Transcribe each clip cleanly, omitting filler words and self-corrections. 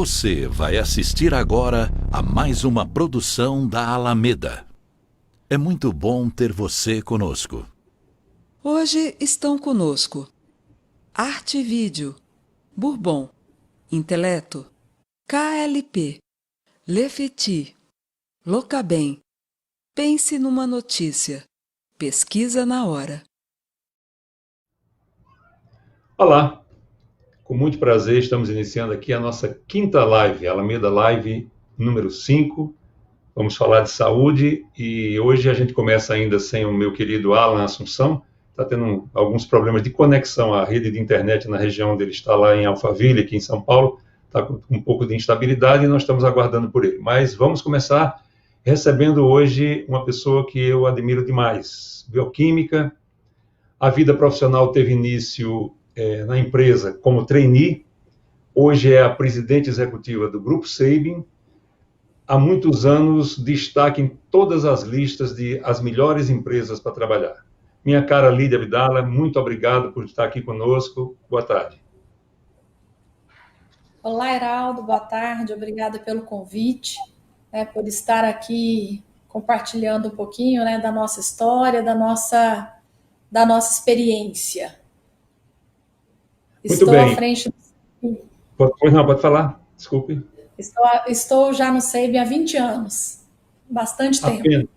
Você vai assistir agora a mais uma produção da Alameda. É muito bom ter você conosco. Hoje estão conosco Arte e Vídeo, Bourbon, Inteleto, KLP, Lefeti, Locabem, Pense numa Notícia, Pesquisa na Hora. Olá, com muito prazer estamos iniciando aqui a nossa quinta live, Alameda Live número 5. Vamos falar de saúde e hoje a gente começa ainda sem o meu querido Alan Assunção. Está tendo alguns problemas de conexão à rede de internet na região onde ele está, lá em Alphaville, aqui em São Paulo. Está com um pouco de instabilidade e nós estamos aguardando por ele. Mas vamos começar recebendo hoje uma pessoa que eu admiro demais, bioquímica. A vida profissional teve início na empresa como trainee. Hoje é a presidente executiva do Grupo Sabin. Há muitos anos, destaque em todas as listas de as melhores empresas para trabalhar. Minha cara Lídia Abdala, muito obrigado por estar aqui conosco. Boa tarde. Olá, Heraldo, boa tarde. Obrigada pelo convite, por estar aqui compartilhando um pouquinho, da nossa história, da nossa experiência. Muito Estou bem. à frente. Pode falar, desculpe. Estou já no Sabin há 20 anos, bastante tempo.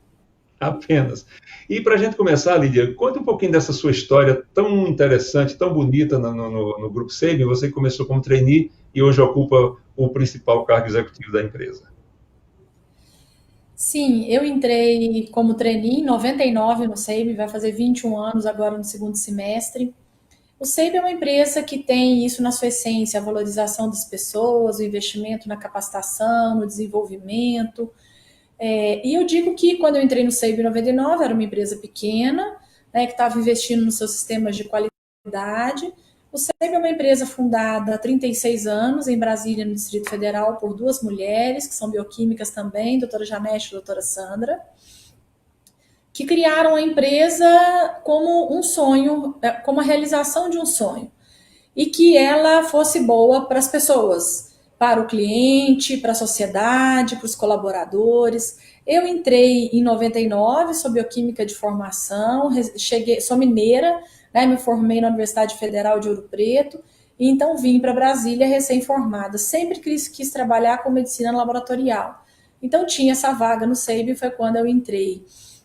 Apenas. E para a gente começar, Lídia, conta um pouquinho dessa sua história tão interessante, tão bonita no Grupo Sabin. Você começou como trainee e hoje ocupa o principal cargo executivo da empresa. Sim, eu entrei como trainee em 99 no Sabin, vai fazer 21 anos agora no segundo semestre. O Sabin é uma empresa que tem isso na sua essência, a valorização das pessoas, o investimento na capacitação, no desenvolvimento. E eu digo que quando eu entrei no Sabin em 99, era uma empresa pequena, que estava investindo nos seus sistemas de qualidade. O Sabin é uma empresa fundada há 36 anos, em Brasília, no Distrito Federal, por duas mulheres, que são bioquímicas também, doutora Janete e doutora Sandra, que criaram a empresa como um sonho, como a realização de um sonho, e que ela fosse boa para as pessoas, para o cliente, para a sociedade, para os colaboradores. Eu entrei em 99, sou bioquímica de formação, sou mineira, me formei na Universidade Federal de Ouro Preto, e então vim para Brasília recém-formada. Sempre quis trabalhar com medicina laboratorial. Então tinha essa vaga no Sabin, foi quando eu entrei.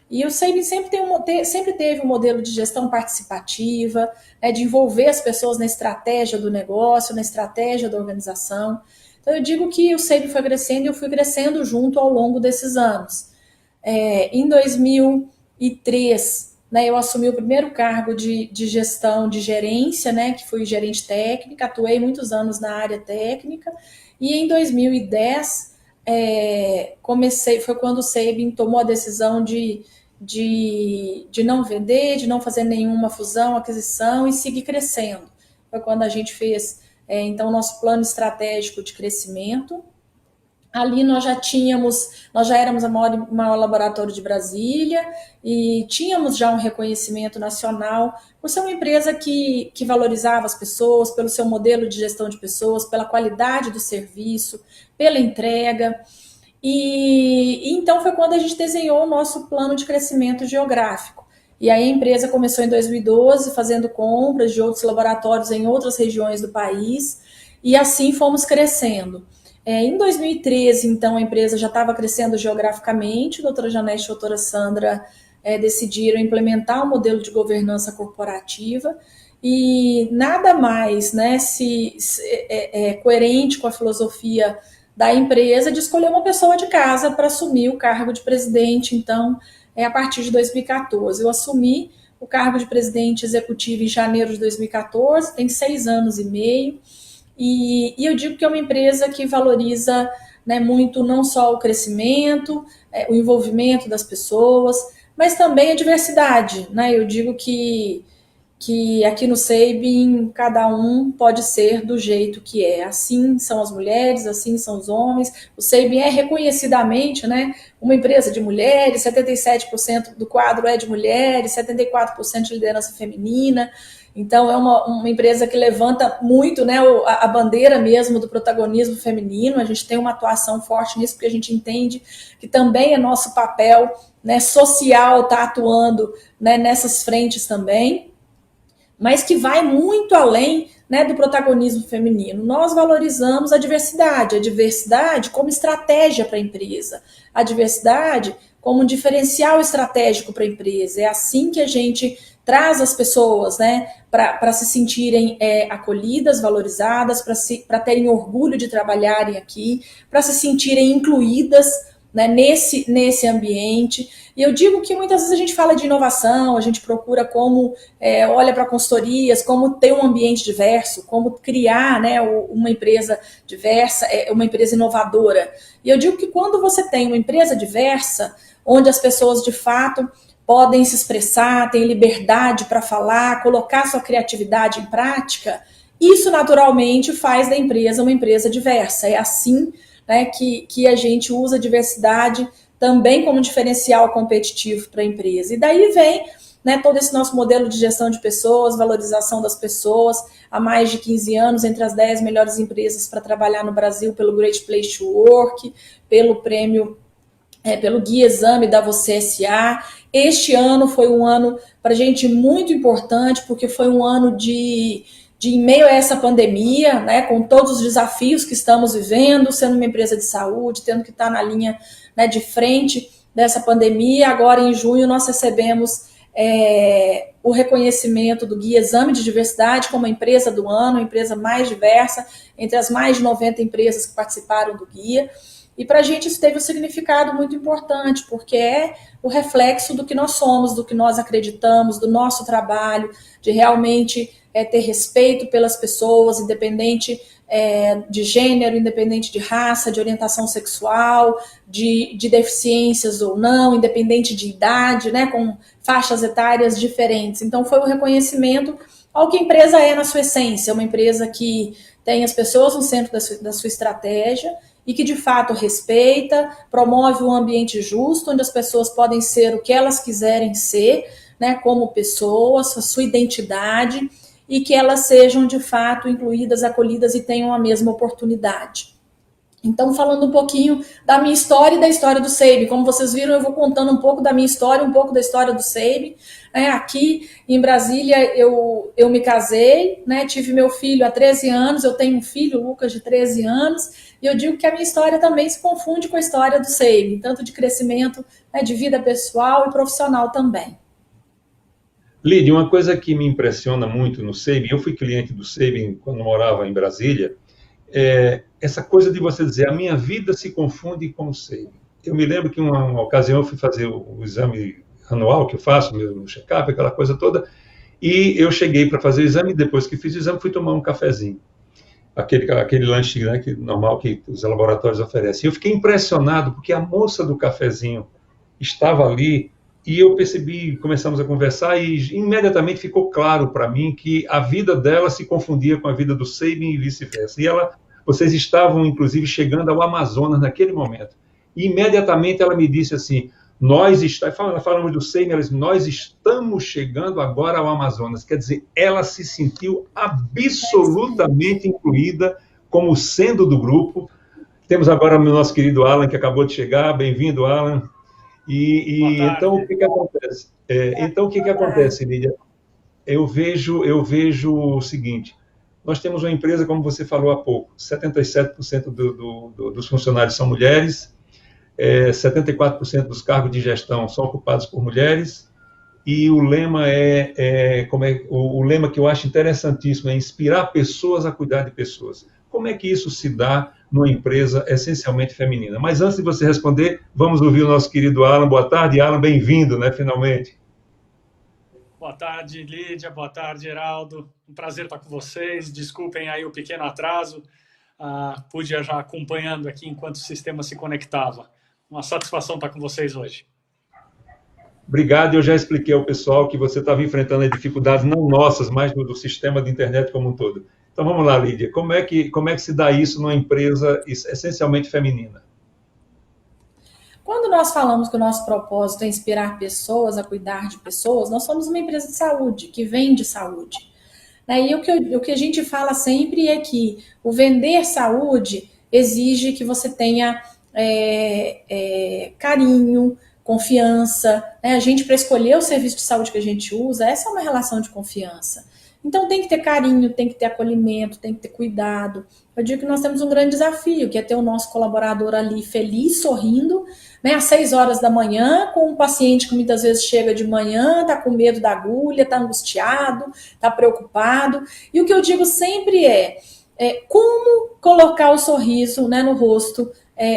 E o Sabin sempre teve um modelo de gestão participativa, de envolver as pessoas na estratégia do negócio, na estratégia da organização. Então, eu digo que o Sabin foi crescendo e eu fui crescendo junto ao longo desses anos. Em 2003, eu assumi o primeiro cargo de gestão de gerência, que fui gerente técnica, atuei muitos anos na área técnica, e em 2010... foi quando o Sabin tomou a decisão de não vender, de não fazer nenhuma fusão, aquisição e seguir crescendo. Foi quando a gente fez, então, o nosso plano estratégico de crescimento. Ali nós já éramos o maior laboratório de Brasília e tínhamos já um reconhecimento nacional por ser uma empresa que valorizava as pessoas, pelo seu modelo de gestão de pessoas, pela qualidade do serviço, pela entrega. E então foi quando a gente desenhou o nosso plano de crescimento geográfico. E aí a empresa começou em 2012 fazendo compras de outros laboratórios em outras regiões do país e assim fomos crescendo. Em 2013, então, a empresa já estava crescendo geograficamente, a doutora Janete e a doutora Sandra decidiram implementar um modelo de governança corporativa e nada mais coerente com a filosofia da empresa de escolher uma pessoa de casa para assumir o cargo de presidente, então, a partir de 2014. Eu assumi o cargo de presidente executivo em janeiro de 2014, tem 6 anos e meio, e eu digo que é uma empresa que valoriza muito não só o crescimento, o envolvimento das pessoas, mas também a diversidade. Eu digo que aqui no Sabin cada um pode ser do jeito que é. Assim são as mulheres, assim são os homens. O Sabin é reconhecidamente uma empresa de mulheres, 77% do quadro é de mulheres, 74% de liderança feminina. Então, é uma empresa que levanta muito, né, a bandeira mesmo do protagonismo feminino. A gente tem uma atuação forte nisso, porque a gente entende que também é nosso papel, né, social estar atuando, né, nessas frentes também, mas que vai muito além, né, do protagonismo feminino. Nós valorizamos a diversidade como estratégia para a empresa, a diversidade como um diferencial estratégico para a empresa. É assim que a gente traz as pessoas, né, para se sentirem acolhidas, valorizadas, para terem orgulho de trabalharem aqui, para se sentirem incluídas, né, nesse ambiente. E eu digo que muitas vezes a gente fala de inovação, a gente procura como, olha para consultorias, como ter um ambiente diverso, como criar, né, uma empresa diversa, uma empresa inovadora. E eu digo que quando você tem uma empresa diversa, onde as pessoas de fato podem se expressar, têm liberdade para falar, colocar sua criatividade em prática, isso naturalmente faz da empresa uma empresa diversa. É assim, né, que a gente usa a diversidade também como diferencial competitivo para a empresa. E daí vem, né, todo esse nosso modelo de gestão de pessoas, valorização das pessoas, há mais de 15 anos, entre as 10 melhores empresas para trabalhar no Brasil pelo Great Place to Work, pelo prêmio, pelo Guia Exame da Você S.A. Este ano foi um ano para a gente muito importante, porque foi um ano de em meio a essa pandemia, né, com todos os desafios que estamos vivendo, sendo uma empresa de saúde, tendo que estar na linha, né, de frente dessa pandemia. Agora, em junho, nós recebemos o reconhecimento do Guia Exame de Diversidade como a empresa do ano, a empresa mais diversa, entre as mais de 90 empresas que participaram do Guia. E para a gente isso teve um significado muito importante, porque é o reflexo do que nós somos, do que nós acreditamos, do nosso trabalho, de realmente ter respeito pelas pessoas, independente de gênero, independente de raça, de orientação sexual, de deficiências ou não, independente de idade, né, com faixas etárias diferentes. Então foi um reconhecimento ao que a empresa é na sua essência, uma empresa que tem as pessoas no centro da sua estratégia e que de fato respeita, promove um ambiente justo, onde as pessoas podem ser o que elas quiserem ser, né, como pessoas, a sua identidade, e que elas sejam de fato incluídas, acolhidas e tenham a mesma oportunidade. Então, falando um pouquinho da minha história e da história do SEIB. Como vocês viram, eu vou contando um pouco da minha história, um pouco da história do SEIB. Aqui em Brasília, eu me casei, né, tive meu filho há 13 anos, eu tenho um filho, Lucas, de 13 anos, e eu digo que a minha história também se confunde com a história do SEIB, tanto de crescimento, né, de vida pessoal e profissional também. Lídia, uma coisa que me impressiona muito no SEIB, eu fui cliente do SEIB quando morava em Brasília, essa coisa de você dizer, a minha vida se confunde com o SEIB. Eu me lembro que uma ocasião eu fui fazer o exame anual que eu faço, meu check-up, aquela coisa toda, e eu cheguei para fazer o exame, depois que fiz o exame, fui tomar um cafezinho. Aquele lanche, né, normal que os laboratórios oferecem. Eu fiquei impressionado, porque a moça do cafezinho estava ali, e eu percebi, começamos a conversar, e imediatamente ficou claro para mim que a vida dela se confundia com a vida do SEIB e vice-versa. E vocês estavam, inclusive, chegando ao Amazonas naquele momento. E imediatamente ela me disse assim, falamos do SEIB, ela disse, nós estamos chegando agora ao Amazonas. Quer dizer, ela se sentiu absolutamente incluída como sendo do grupo. Temos agora o nosso querido Alan, que acabou de chegar. Bem-vindo, Alan. E então, o que acontece? O que acontece, Lídia? Eu vejo o seguinte, nós temos uma empresa, como você falou há pouco, 77% dos funcionários são mulheres, 74% dos cargos de gestão são ocupados por mulheres, e o lema o lema que eu acho interessantíssimo é inspirar pessoas a cuidar de pessoas. Como é que isso se dá numa empresa essencialmente feminina? Mas antes de você responder, vamos ouvir o nosso querido Alan. Boa tarde, Alan, bem-vindo, né, finalmente. Boa tarde, Lídia, boa tarde, Geraldo. Um prazer estar com vocês. Desculpem aí o pequeno atraso. Pude já acompanhando aqui enquanto o sistema se conectava. Uma satisfação estar com vocês hoje. Obrigado, eu já expliquei ao pessoal que você estava enfrentando as dificuldades não nossas, mas do sistema de internet como um todo. Então vamos lá, Lídia, como é que se dá isso numa empresa essencialmente feminina? Quando nós falamos que o nosso propósito é inspirar pessoas a cuidar de pessoas, nós somos uma empresa de saúde, que vende saúde. Né? E o que a gente fala sempre é que o vender saúde exige que você tenha carinho, confiança. Né? A gente, para escolher o serviço de saúde que a gente usa, essa é uma relação de confiança. Então tem que ter carinho, tem que ter acolhimento, tem que ter cuidado. Eu digo que nós temos um grande desafio, que é ter o nosso colaborador ali feliz, sorrindo, né, às 6 horas da manhã, com um paciente que muitas vezes chega de manhã, está com medo da agulha, está angustiado, está preocupado. E o que eu digo sempre como colocar o sorriso, né, no rosto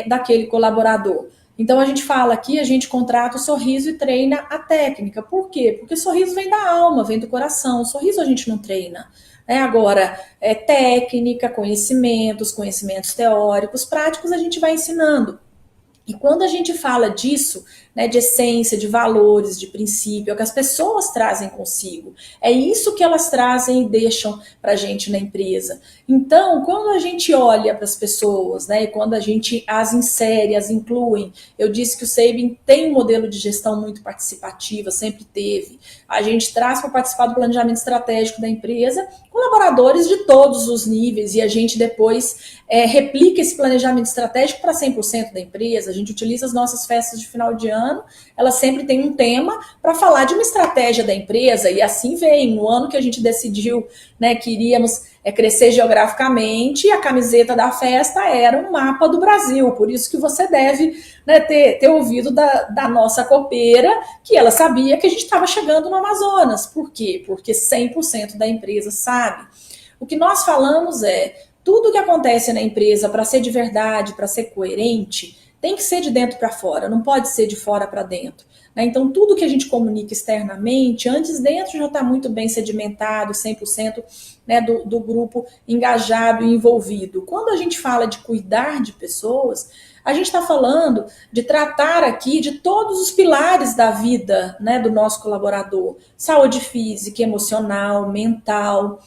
daquele colaborador. Então a gente fala aqui, a gente contrata o sorriso e treina a técnica. Por quê? Porque sorriso vem da alma, vem do coração. O sorriso a gente não treina. Agora, técnica, conhecimentos teóricos, práticos, a gente vai ensinando. E quando a gente fala disso, né, de essência, de valores, de princípio, é o que as pessoas trazem consigo. É isso que elas trazem e deixam para a gente na empresa. Então, quando a gente olha para as pessoas, né, e quando a gente as insere, as inclui, eu disse que o Sabin tem um modelo de gestão muito participativa, sempre teve. A gente traz para participar do planejamento estratégico da empresa colaboradores de todos os níveis e a gente depois replica esse planejamento estratégico para 100% da empresa. A gente utiliza as nossas festas de final de ano, elas sempre têm um tema para falar de uma estratégia da empresa, e assim vem. No ano que a gente decidiu, né, que iríamos crescer geograficamente, a camiseta da festa era um mapa do Brasil, por isso que você deve, né, ter ouvido da nossa copeira, que ela sabia que a gente estava chegando no Amazonas. Por quê? Porque 100% da empresa sabe. O que nós falamos tudo que acontece na empresa, para ser de verdade, para ser coerente, tem que ser de dentro para fora, não pode ser de fora para dentro. Né? Então, tudo que a gente comunica externamente, antes dentro já está muito bem sedimentado, 100%, né, do grupo engajado e envolvido. Quando a gente fala de cuidar de pessoas, a gente está falando de tratar aqui de todos os pilares da vida, né, do nosso colaborador. Saúde física, emocional, mental,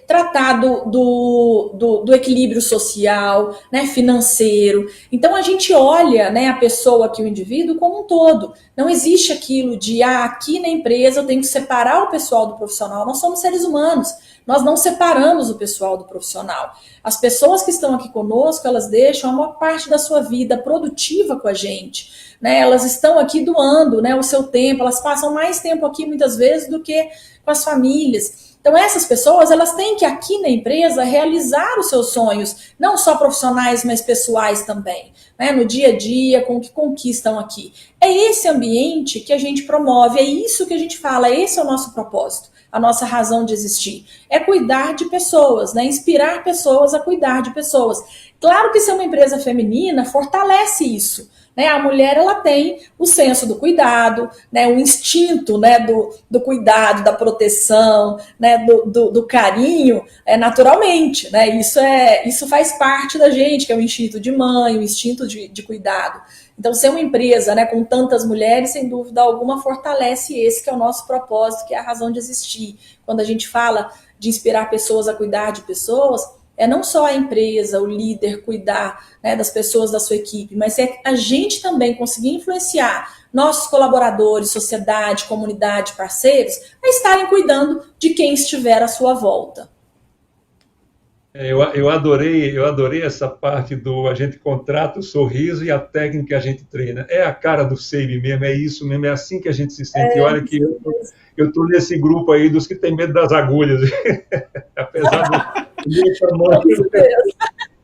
tratar do equilíbrio social, né, financeiro. Então a gente olha, né, a pessoa aqui, o indivíduo, como um todo. Não existe aquilo de aqui na empresa eu tenho que separar o pessoal do profissional. Nós somos seres humanos, nós não separamos o pessoal do profissional. As pessoas que estão aqui conosco, elas deixam a maior parte da sua vida produtiva com a gente. Né? Elas estão aqui doando, né, o seu tempo, elas passam mais tempo aqui muitas vezes do que com as famílias. Então essas pessoas, elas têm que aqui na empresa realizar os seus sonhos, não só profissionais, mas pessoais também, né? No dia a dia, com o que conquistam aqui. É esse ambiente que a gente promove, é isso que a gente fala, esse é o nosso propósito, a nossa razão de existir. É cuidar de pessoas, né? Inspirar pessoas a cuidar de pessoas. Claro que ser uma empresa feminina fortalece isso. Né, a mulher, ela tem o senso do cuidado, né, o instinto, né, do cuidado, da proteção, né, do carinho, naturalmente. Né, isso faz parte da gente, que é o instinto de mãe, o instinto de cuidado. Então, ser uma empresa, né, com tantas mulheres, sem dúvida alguma, fortalece esse que é o nosso propósito, que é a razão de existir. Quando a gente fala de inspirar pessoas a cuidar de pessoas, não só a empresa, o líder cuidar, né, das pessoas da sua equipe, mas é a gente também conseguir influenciar nossos colaboradores, sociedade, comunidade, parceiros, a estarem cuidando de quem estiver à sua volta. Eu adorei essa parte do a gente contrata o sorriso e a técnica a gente treina. É a cara do Sabin mesmo, é isso mesmo, é assim que a gente se sente. E olha que eu estou nesse grupo aí dos que tem medo das agulhas. Apesar do tamanho,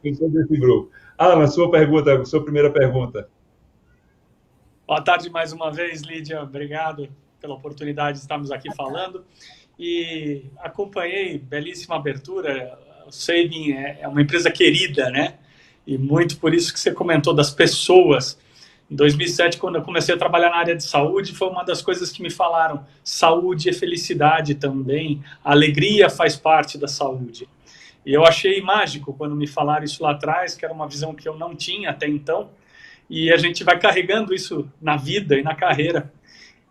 eu sou desse grupo. Alan, sua primeira pergunta. Boa tarde mais uma vez, Lídia. Obrigado pela oportunidade de estarmos aqui falando. E acompanhei, belíssima abertura. O Sabin é uma empresa querida, né? E muito por isso que você comentou das pessoas. Em 2007, quando eu comecei a trabalhar na área de saúde, foi uma das coisas que me falaram. Saúde é felicidade também. A alegria faz parte da saúde. E eu achei mágico quando me falaram isso lá atrás, que era uma visão que eu não tinha até então. E a gente vai carregando isso na vida e na carreira.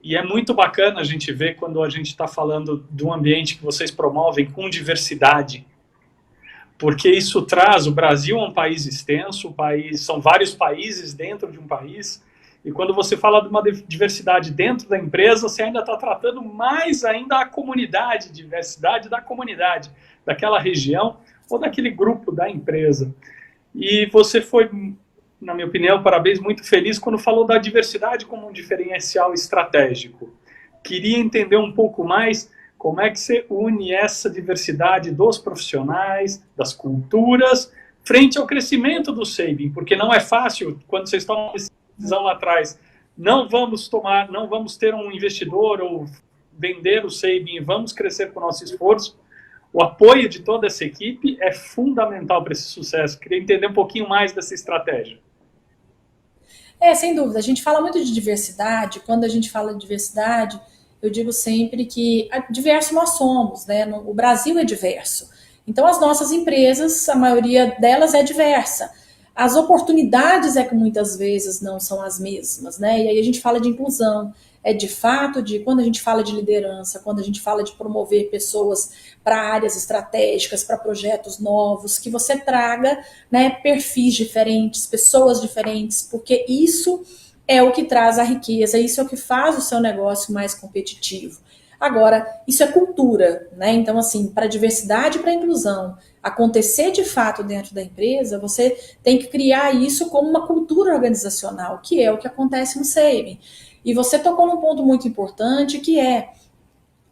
E é muito bacana a gente ver quando a gente está falando de um ambiente que vocês promovem com diversidade. Porque isso traz, o Brasil é um país extenso, são vários países dentro de um país, E quando você fala de uma diversidade dentro da empresa, você ainda está tratando mais ainda a comunidade, diversidade da comunidade, daquela região ou daquele grupo da empresa. E você foi, na minha opinião, parabéns, muito feliz quando falou da diversidade como um diferencial estratégico. Queria entender um pouco mais como é que você une essa diversidade dos profissionais, das culturas, frente ao crescimento do Sabin, porque não é fácil, quando vocês tomam uma decisão lá atrás, não vamos ter um investidor ou vender o Sabin, vamos crescer com o nosso esforço. O apoio de toda essa equipe é fundamental para esse sucesso. Queria entender um pouquinho mais dessa estratégia. Sem dúvida. A gente fala muito de diversidade. Quando a gente fala de diversidade, eu digo sempre que diverso nós somos, né? O Brasil é diverso. Então, as nossas empresas, a maioria delas é diversa. As oportunidades é que muitas vezes não são as mesmas, né? E aí a gente fala de inclusão. De fato, quando a gente fala de liderança, quando a gente fala de promover pessoas para áreas estratégicas, para projetos novos, que você traga, né, perfis diferentes, pessoas diferentes, porque isso é o que traz a riqueza, isso é o que faz o seu negócio mais competitivo. Agora, isso é cultura, né? Então, assim, para a diversidade e para a inclusão acontecer de fato dentro da empresa, você tem que criar isso como uma cultura organizacional, que é o que acontece no Sabin. E você tocou num ponto muito importante, que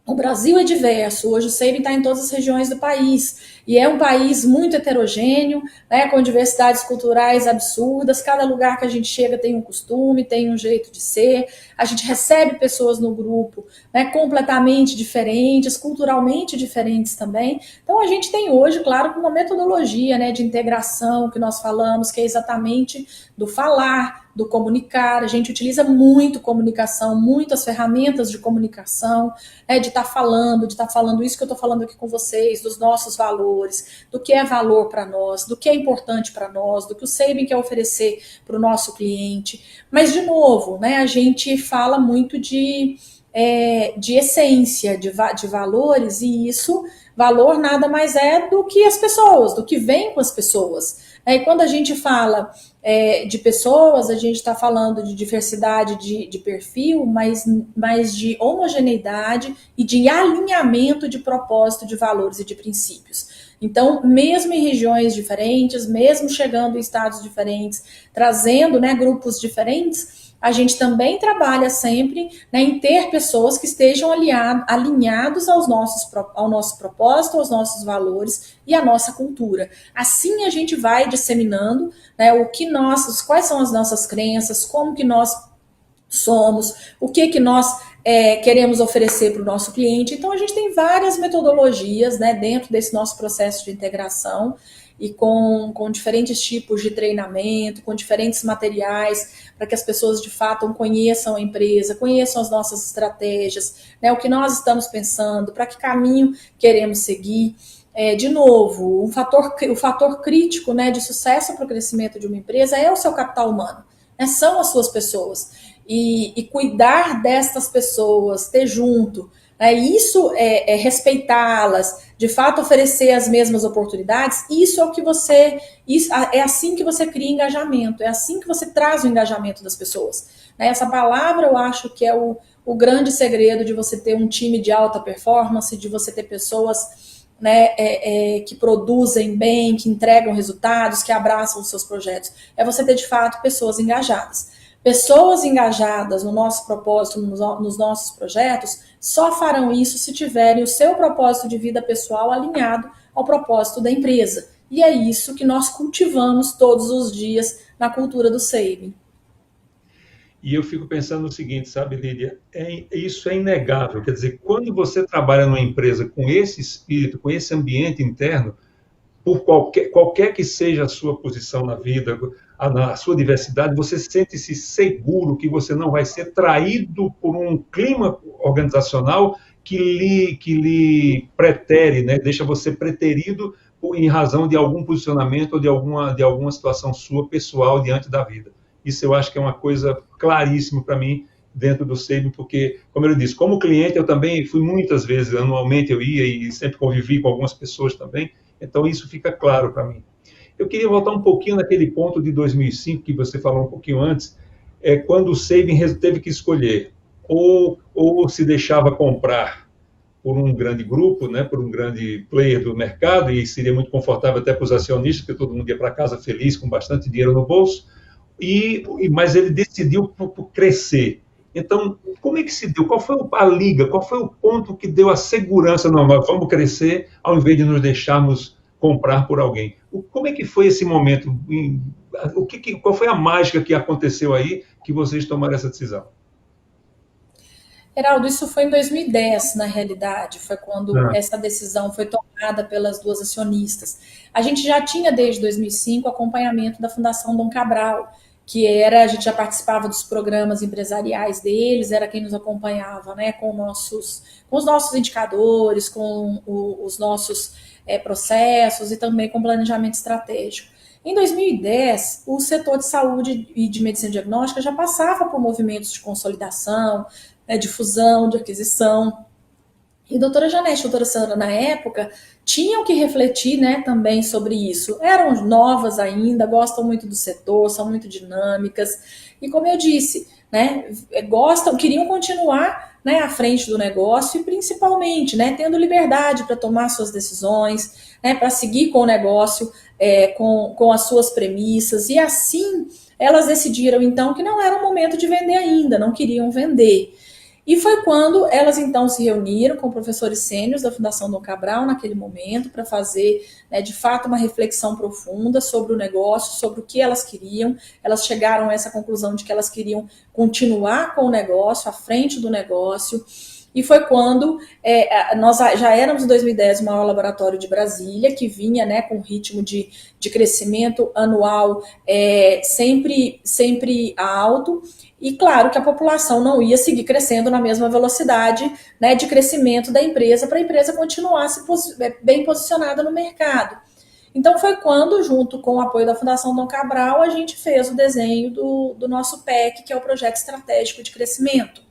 o Brasil é diverso, hoje o Sabin está em todas as regiões do país, e é um país muito heterogêneo, né, com diversidades culturais absurdas, cada lugar que a gente chega tem um costume, tem um jeito de ser, a gente recebe pessoas no grupo, né, completamente diferentes, culturalmente diferentes também. Então a gente tem hoje, claro, uma metodologia, né, de integração que nós falamos, que é exatamente do falar, do comunicar. A gente utiliza muito comunicação, muitas ferramentas de comunicação, de estar falando isso que eu estou falando aqui com vocês, dos nossos valores, do que é valor para nós, do que é importante para nós, do que o Sabin quer oferecer para o nosso cliente. Mas, de novo, né, a gente fala muito de essência, de valores, e isso, valor nada mais é do que as pessoas, do que vem com as pessoas. E quando a gente fala de pessoas, a gente está falando de diversidade de perfil, mas de homogeneidade e de alinhamento de propósito, de valores e de princípios. Então, mesmo em regiões diferentes, mesmo chegando em estados diferentes, trazendo, né, grupos diferentes, a gente também trabalha sempre, né, em ter pessoas que estejam alinhados ao nosso propósito, aos nossos valores e à nossa cultura. Assim a gente vai disseminando, né, quais são as nossas crenças, como que nós somos, o que nós queremos oferecer para o nosso cliente. Então a gente tem várias metodologias, né, dentro desse nosso processo de integração, e com diferentes tipos de treinamento, com diferentes materiais, para que as pessoas de fato conheçam a empresa, conheçam as nossas estratégias, né, o que nós estamos pensando, para que caminho queremos seguir. De novo, o fator crítico, né, de sucesso para o crescimento de uma empresa é o seu capital humano, né, são as suas pessoas. E cuidar destas pessoas, ter junto, isso é respeitá-las, de fato oferecer as mesmas oportunidades. Isso é assim que você cria engajamento, é assim que você traz o engajamento das pessoas. Essa palavra eu acho que é o grande segredo de você ter um time de alta performance, de você ter pessoas, né, que produzem bem, que entregam resultados, que abraçam os seus projetos. É você ter de fato pessoas engajadas. Pessoas engajadas no nosso propósito, nos nossos projetos, só farão isso se tiverem o seu propósito de vida pessoal alinhado ao propósito da empresa. E é isso que nós cultivamos todos os dias na cultura do Sabin. E eu fico pensando o seguinte, sabe, Lídia? Isso é inegável. Quer dizer, quando você trabalha numa empresa com esse espírito, com esse ambiente interno, por qualquer que seja a sua posição na vida, a sua diversidade, você sente-se seguro que você não vai ser traído por um clima organizacional que lhe pretere, né? Deixa você preterido em razão de algum posicionamento ou de alguma situação sua pessoal diante da vida. Isso eu acho que é uma coisa claríssima para mim dentro do Sabin, porque, como eu disse, como cliente eu também fui muitas vezes, anualmente eu ia e sempre convivi com algumas pessoas também, então isso fica claro para mim. Eu queria voltar um pouquinho naquele ponto de 2005 que você falou um pouquinho antes. quando o Sabin teve que escolher ou se deixava comprar por um grande grupo, né, por um grande player do mercado, e seria muito confortável até para os acionistas, porque todo mundo ia para casa feliz, com bastante dinheiro no bolso, mas ele decidiu por crescer. Então, como é que se deu? Qual foi a liga? Qual foi o ponto que deu a segurança? Não, nós vamos crescer ao invés de nos deixarmos comprar por alguém. Como é que foi esse momento? Qual foi a mágica que aconteceu aí que vocês tomaram essa decisão? Heraldo, isso foi em 2010, na realidade, foi quando essa decisão foi tomada pelas duas acionistas. A gente já tinha, desde 2005, acompanhamento da Fundação Dom Cabral, a gente já participava dos programas empresariais deles, era quem nos acompanhava, né, com os nossos indicadores, com os nossos processos e também com planejamento estratégico. Em 2010, o setor de saúde e de medicina diagnóstica já passava por movimentos de consolidação, de fusão, de aquisição. E a doutora Janete e a doutora Sandra, na época, tinham que refletir, né, também sobre isso. Eram novas ainda, gostam muito do setor, são muito dinâmicas. E como eu disse, né, queriam continuar, né, à frente do negócio e principalmente, né, tendo liberdade para tomar suas decisões, né, para seguir com o negócio, com as suas premissas. E assim, elas decidiram, então, que não era o momento de vender ainda, não queriam vender. E foi quando elas, então, se reuniram com professores sêniores da Fundação Dom Cabral, naquele momento, para fazer, né, de fato, uma reflexão profunda sobre o negócio, sobre o que elas queriam. Elas chegaram a essa conclusão de que elas queriam continuar com o negócio, à frente do negócio. E foi quando nós já éramos, em 2010, o maior laboratório de Brasília, que vinha, né, com um ritmo de crescimento anual sempre alto. E claro que a população não ia seguir crescendo na mesma velocidade, né, de crescimento da empresa, para a empresa continuar bem posicionada no mercado. Então foi quando, junto com o apoio da Fundação Dom Cabral, a gente fez o desenho do nosso PEC, que é o Projeto Estratégico de Crescimento.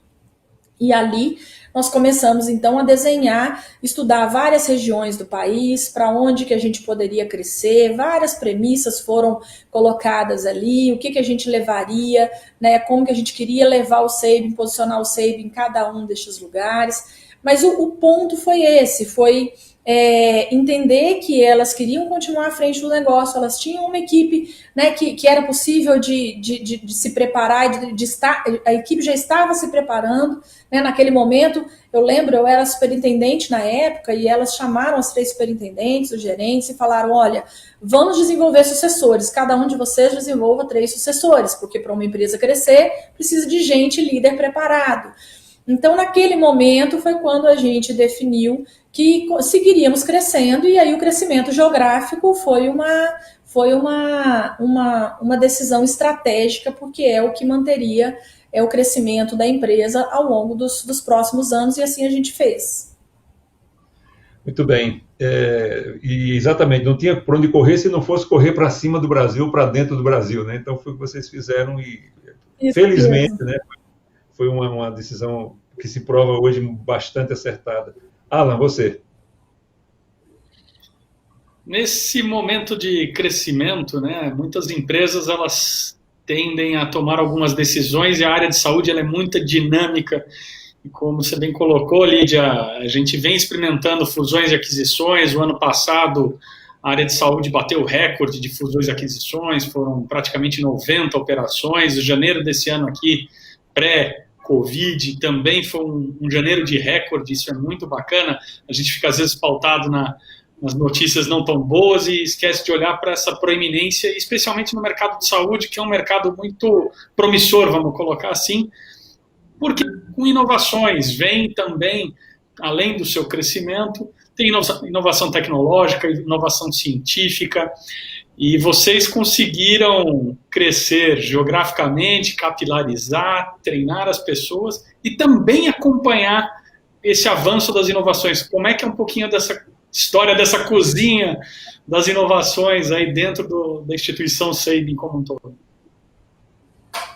E ali nós começamos, então, a desenhar, estudar várias regiões do país, para onde que a gente poderia crescer, várias premissas foram colocadas ali, o que a gente levaria, né, como que a gente queria levar o Sabin, posicionar o Sabin em cada um destes lugares. Mas o ponto foi esse, foi entender que elas queriam continuar à frente do negócio, elas tinham uma equipe, né, que era possível de se preparar, a equipe já estava se preparando, né, naquele momento. Eu lembro, eu era superintendente na época e elas chamaram as 3 superintendentes, os gerentes, e falaram: olha, vamos desenvolver sucessores, cada um de vocês desenvolva 3 sucessores, porque para uma empresa crescer precisa de gente, líder preparado. Então, naquele momento foi quando a gente definiu que seguiríamos crescendo, e aí o crescimento geográfico foi uma decisão estratégica, porque é o que manteria o crescimento da empresa ao longo dos próximos anos, e assim a gente fez. Muito bem. E exatamente, não tinha por onde correr se não fosse correr para cima do Brasil, para dentro do Brasil, né? Então foi o que vocês fizeram e, felizmente, né, foi uma decisão que se prova hoje bastante acertada. Alan, você. Nesse momento de crescimento, né, muitas empresas elas tendem a tomar algumas decisões, e a área de saúde ela é muito dinâmica. E como você bem colocou, Lídia, a gente vem experimentando fusões e aquisições. O ano passado, a área de saúde bateu o recorde de fusões e aquisições, foram praticamente 90 operações. O janeiro desse ano aqui, pré-Covid, também foi um janeiro de recorde, isso é muito bacana. A gente fica, às vezes, pautado nas notícias não tão boas e esquece de olhar para essa proeminência, especialmente no mercado de saúde, que é um mercado muito promissor, vamos colocar assim, porque com inovações vem também, além do seu crescimento, tem inovação tecnológica, inovação científica, e vocês conseguiram crescer geograficamente, capilarizar, treinar as pessoas e também acompanhar esse avanço das inovações. Como é que é um pouquinho dessa história, dessa cozinha das inovações aí dentro da instituição Sabin como um todo?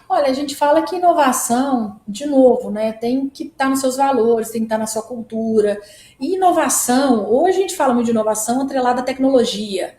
Olha, a gente fala que inovação, de novo, né, tem que estar nos seus valores, tem que estar na sua cultura. E inovação, hoje a gente fala muito de inovação atrelada à tecnologia.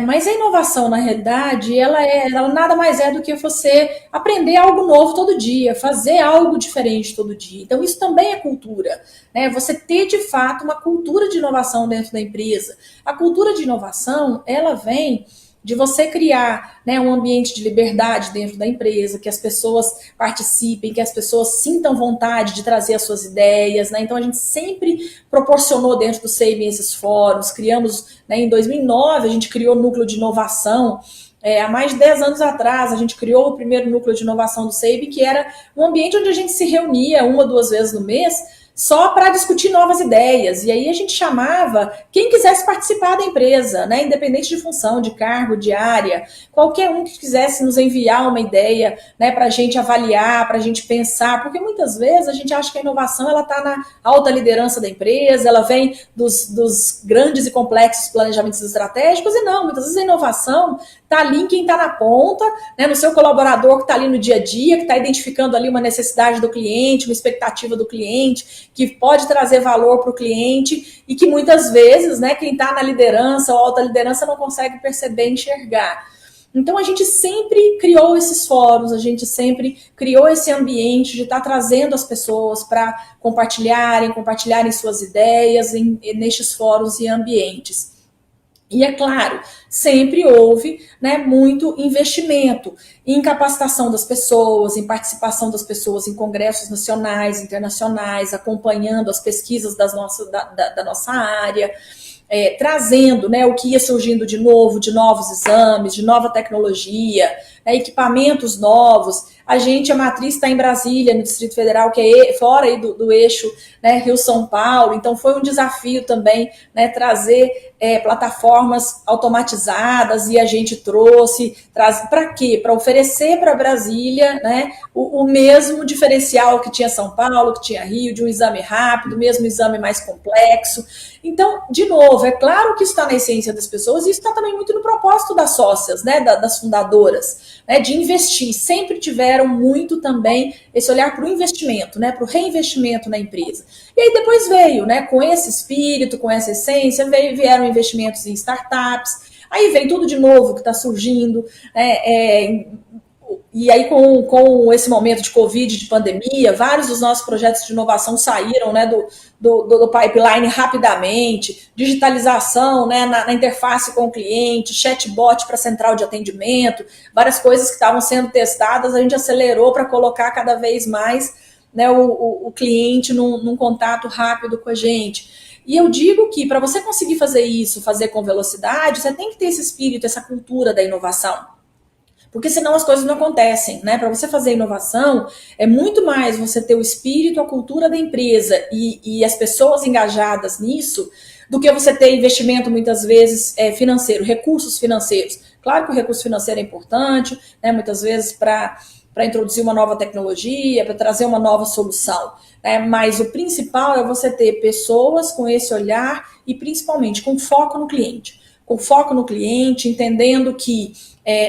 Mas a inovação, na realidade, ela nada mais é do que você aprender algo novo todo dia, fazer algo diferente todo dia. Então, isso também é cultura, né? Você ter, de fato, uma cultura de inovação dentro da empresa. A cultura de inovação, ela vem de você criar, né, um ambiente de liberdade dentro da empresa, que as pessoas participem, que as pessoas sintam vontade de trazer as suas ideias, né? Então a gente sempre proporcionou dentro do Sabin esses fóruns, criamos, né, em 2009 a gente criou o núcleo de inovação. Há mais de 10 anos atrás, a gente criou o primeiro núcleo de inovação do Sabin, que era um ambiente onde a gente se reunia 1 ou 2 vezes no mês, só para discutir novas ideias. E aí a gente chamava quem quisesse participar da empresa, né? Independente de função, de cargo, de área, qualquer um que quisesse nos enviar uma ideia, né, para a gente avaliar, para a gente pensar, porque muitas vezes a gente acha que a inovação ela está na alta liderança da empresa, ela vem dos grandes e complexos planejamentos estratégicos, e não, muitas vezes a inovação está ali em quem está na ponta, né, no seu colaborador que está ali no dia a dia, que está identificando ali uma necessidade do cliente, uma expectativa do cliente, que pode trazer valor para o cliente e que muitas vezes, né, quem está na liderança ou alta liderança não consegue perceber e enxergar. Então a gente sempre criou esses fóruns, a gente sempre criou esse ambiente de estar trazendo as pessoas para compartilharem suas ideias nestes fóruns e ambientes. E é claro, sempre houve, né, muito investimento em capacitação das pessoas, em participação das pessoas em congressos nacionais, internacionais, acompanhando as pesquisas da nossa área, trazendo, né, o que ia surgindo de novo, de novos exames, de nova tecnologia, né, equipamentos novos. A matriz está em Brasília, no Distrito Federal, que é fora aí do eixo, né, Rio-São Paulo. Então foi um desafio também, né, trazer plataformas automatizadas, e a gente trouxe para quê? Para oferecer para Brasília, né, o mesmo diferencial que tinha São Paulo, que tinha Rio, de um exame rápido, mesmo exame mais complexo. Então, de novo, é claro que isso está na essência das pessoas, e isso está também muito no propósito das sócias, né, das fundadoras, né, de investir. Sempre tiveram muito também esse olhar para o investimento, né, para o reinvestimento na empresa. E aí depois veio, né, com esse espírito, com essa essência, vieram investimentos em startups, aí veio tudo de novo que está surgindo, e aí com esse momento de Covid, de pandemia, vários dos nossos projetos de inovação saíram, né, do pipeline rapidamente, digitalização, né, na interface com o cliente, chatbot para central de atendimento, várias coisas que estavam sendo testadas, a gente acelerou para colocar cada vez mais, né, o cliente num contato rápido com a gente. E eu digo que para você conseguir fazer isso, fazer com velocidade, você tem que ter esse espírito, essa cultura da inovação. Porque senão as coisas não acontecem, né? Para você fazer inovação, é muito mais você ter o espírito, a cultura da empresa e as pessoas engajadas nisso, do que você ter investimento, muitas vezes, financeiro, recursos financeiros. Claro que o recurso financeiro é importante, né? Muitas vezes para introduzir uma nova tecnologia, para trazer uma nova solução. Mas o principal é você ter pessoas com esse olhar e, principalmente, com foco no cliente. Com foco no cliente, entendendo que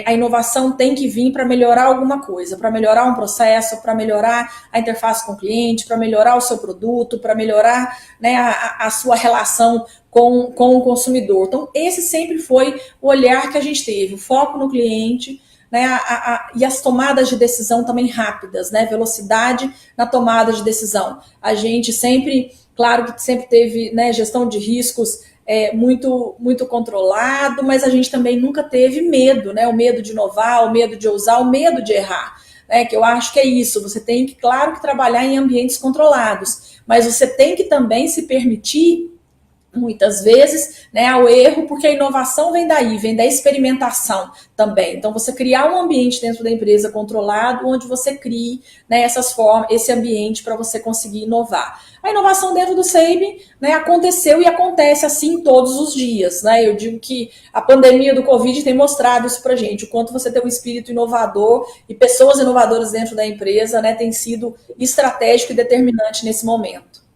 a inovação tem que vir para melhorar alguma coisa, para melhorar um processo, para melhorar a interface com o cliente, para melhorar o seu produto, para melhorar, né, a sua relação com o consumidor. Então, esse sempre foi o olhar que a gente teve, o foco no cliente, né, e as tomadas de decisão também rápidas, né, velocidade na tomada de decisão. A gente sempre, claro que sempre teve, né, gestão de riscos muito, muito controlado, mas a gente também nunca teve medo, né? O medo de inovar, o medo de ousar, o medo de errar, né? Que eu acho que é isso. Você tem que, claro, que trabalhar em ambientes controlados, mas você tem que também se permitir, muitas vezes, né, ao erro, porque a inovação vem daí, vem da experimentação também. Então, você criar um ambiente dentro da empresa controlado, onde você crie, né, essas formas, esse ambiente para você conseguir inovar. A inovação dentro do Sabin, né, aconteceu e acontece assim todos os dias, né? Eu digo que a pandemia do Covid tem mostrado isso para a gente, o quanto você tem um espírito inovador e pessoas inovadoras dentro da empresa, né, tem sido estratégico e determinante nesse momento.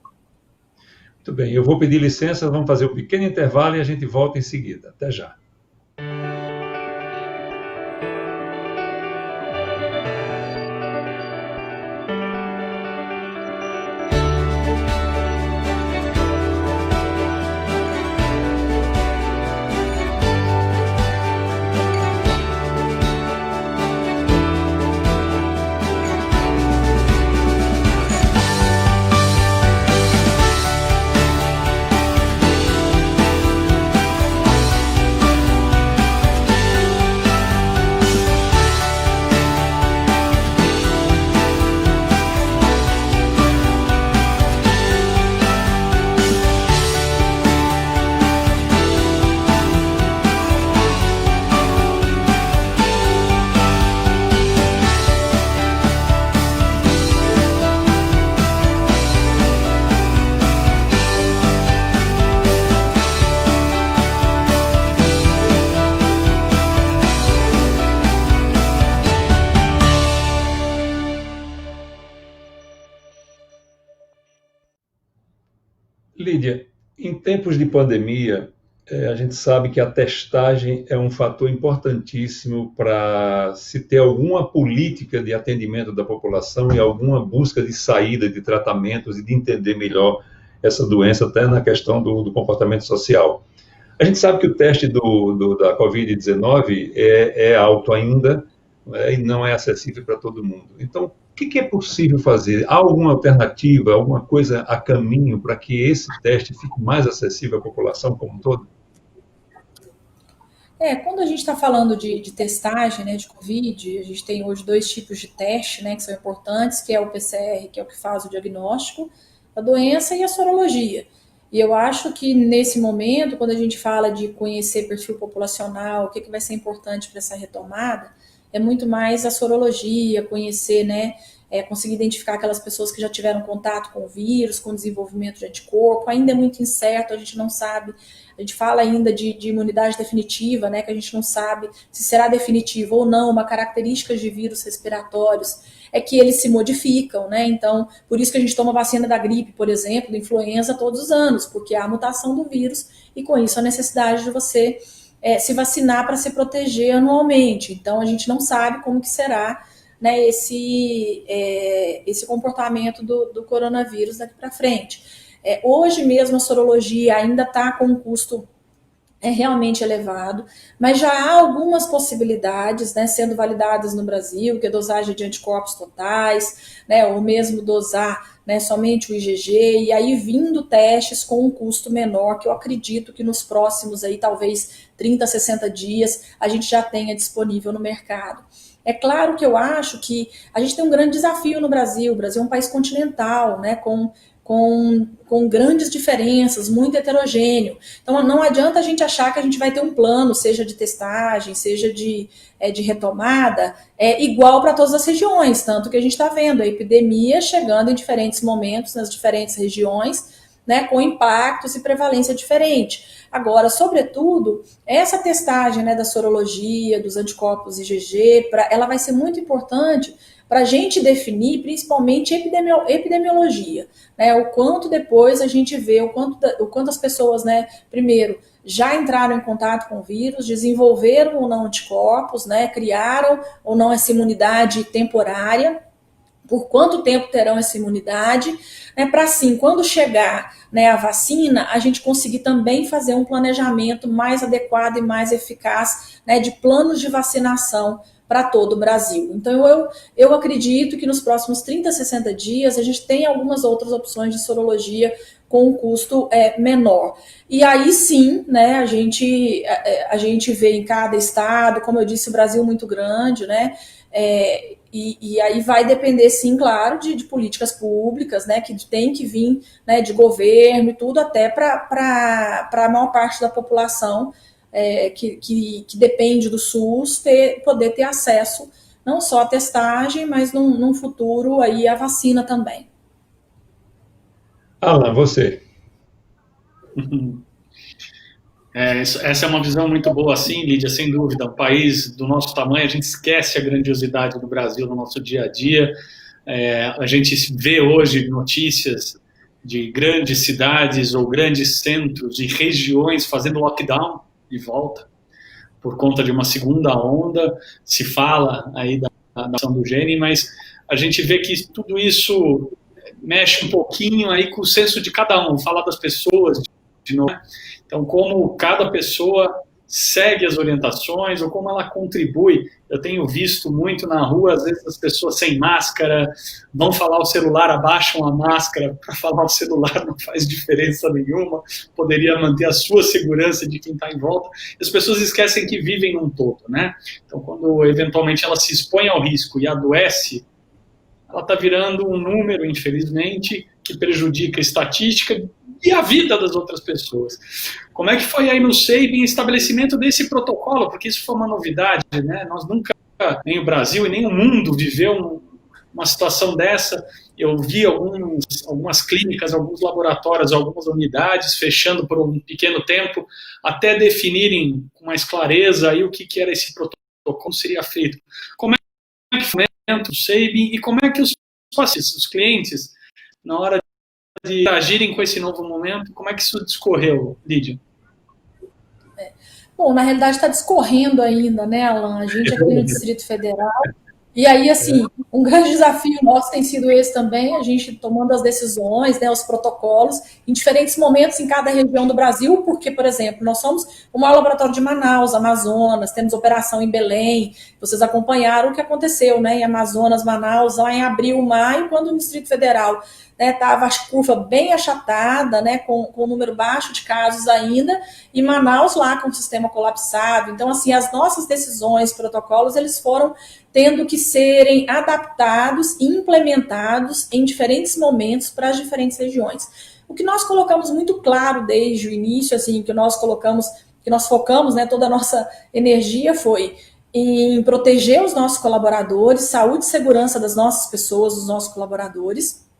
Muito bem, eu vou pedir licença, vamos fazer um pequeno intervalo e a gente volta em seguida. Até já. Lídia, em tempos de pandemia, a gente sabe que a testagem é um fator importantíssimo para se ter alguma política de atendimento da população e alguma busca de saída de tratamentos e de entender melhor essa doença, até na questão do comportamento social. A gente sabe que o teste da Covid-19 é alto ainda, e não é acessível para todo mundo. Então, o que é possível fazer? Há alguma alternativa, alguma coisa a caminho para que esse teste fique mais acessível à população como um todo? Quando a gente está falando de testagem, né, de Covid, a gente tem hoje dois tipos de teste, né, que são importantes, que é o PCR, que é o que faz o diagnóstico da doença, e a sorologia. E eu acho que nesse momento, quando a gente fala de conhecer perfil populacional, o que vai ser importante para essa retomada, é muito mais a sorologia, conhecer, né, conseguir identificar aquelas pessoas que já tiveram contato com o vírus, com desenvolvimento de anticorpo. Ainda é muito incerto, a gente não sabe. A gente fala ainda de imunidade definitiva, né, que a gente não sabe se será definitivo ou não. Uma característica de vírus respiratórios é que eles se modificam, né? Então, por isso que a gente toma vacina da gripe, por exemplo, da influenza todos os anos, porque há a mutação do vírus e com isso a necessidade de você se vacinar para se proteger anualmente. Então, a gente não sabe como que será, né, esse comportamento do coronavírus daqui para frente. Hoje mesmo a sorologia ainda está com um custo realmente elevado, mas já há algumas possibilidades, né, sendo validadas no Brasil, que é dosagem de anticorpos totais, né, ou mesmo dosar, né, somente o IgG, e aí vindo testes com um custo menor, que eu acredito que nos próximos aí, talvez 30, 60 dias, a gente já tenha disponível no mercado. É claro que eu acho que a gente tem um grande desafio no Brasil. O Brasil é um país continental, né, com grandes diferenças, muito heterogêneo. Então, não adianta a gente achar que a gente vai ter um plano, seja de testagem, seja de retomada, igual para todas as regiões, tanto que a gente está vendo a epidemia chegando em diferentes momentos, nas diferentes regiões, né, com impactos e prevalência diferente. Agora, sobretudo, essa testagem, né, da sorologia, dos anticorpos IgG, ela vai ser muito importante para a gente definir, principalmente, epidemiologia, né, o quanto depois a gente vê, o quanto as pessoas, né, primeiro, já entraram em contato com o vírus, desenvolveram ou não anticorpos, né, criaram ou não essa imunidade temporária, por quanto tempo terão essa imunidade, né, para assim, quando chegar, né, a vacina, a gente conseguir também fazer um planejamento mais adequado e mais eficaz, né, de planos de vacinação para todo o Brasil. Então, eu acredito que nos próximos 30, 60 dias a gente tem algumas outras opções de sorologia com um custo menor. E aí sim, né, a gente vê em cada estado, como eu disse, o Brasil é muito grande, né, e aí vai depender, sim, claro, de políticas públicas, né, que tem que vir, né, de governo e tudo, até para a maior parte da população que depende do SUS poder ter acesso não só à testagem, mas num futuro aí à vacina também. Alan, você. Essa é uma visão muito boa, sim, Lídia, sem dúvida. Um país do nosso tamanho, a gente esquece a grandiosidade do Brasil no nosso dia a dia. A gente vê hoje notícias de grandes cidades ou grandes centros e regiões fazendo lockdown de volta por conta de uma segunda onda. Se fala aí da ação do gene, mas a gente vê que tudo isso mexe um pouquinho aí com o senso de cada um, fala das pessoas de novo. Então, como cada pessoa segue as orientações ou como ela contribui. Eu tenho visto muito na rua, às vezes as pessoas sem máscara vão falar o celular, abaixam a máscara para falar o celular, não faz diferença nenhuma, poderia manter a sua segurança de quem está em volta. As pessoas esquecem que vivem num todo, né? Então, quando eventualmente ela se expõe ao risco e adoece, ela está virando um número, infelizmente, que prejudica a estatística e a vida das outras pessoas. Como é que foi aí no SEIB o estabelecimento desse protocolo? Porque isso foi uma novidade, né? Nós nunca, nem o Brasil e nem o mundo, viveu uma situação dessa. Eu vi algumas clínicas, alguns laboratórios, algumas unidades fechando por um pequeno tempo, até definirem com mais clareza aí o que era esse protocolo, seria feito. Como é que foi o SEIB e como é que os pacientes, os clientes, na hora de agirem com esse novo momento? Como é que isso discorreu, Lídia? Bom, na realidade está discorrendo ainda, né, Alan? A gente aqui no Distrito Federal. E aí, assim, um grande desafio nosso tem sido esse também, a gente tomando as decisões, né, os protocolos, em diferentes momentos em cada região do Brasil, porque, por exemplo, nós somos o maior laboratório de Manaus, Amazonas, temos operação em Belém, vocês acompanharam o que aconteceu, né, em Amazonas, Manaus, lá em abril, maio, quando o Distrito Federal estava a curva bem achatada, né, com um número baixo de casos ainda, e Manaus lá com o sistema colapsado. Então, assim, as nossas decisões, protocolos, eles foram tendo que serem adaptados e implementados em diferentes momentos para as diferentes regiões. O que nós colocamos muito claro desde o início, assim, que nós focamos, né, toda a nossa energia foi em proteger os nossos colaboradores, saúde e segurança das nossas pessoas, dos nossos colaboradores,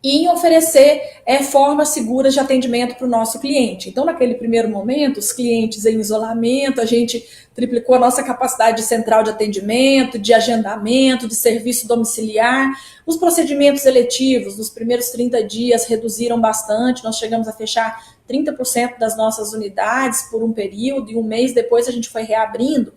e em oferecer formas seguras de atendimento para o nosso cliente. Então, naquele primeiro momento, os clientes em isolamento, a gente triplicou a nossa capacidade de central de atendimento, de agendamento, de serviço domiciliar. Os procedimentos eletivos, nos primeiros 30 dias, reduziram bastante, nós chegamos a fechar 30% das nossas unidades por um período, e um mês depois a gente foi reabrindo.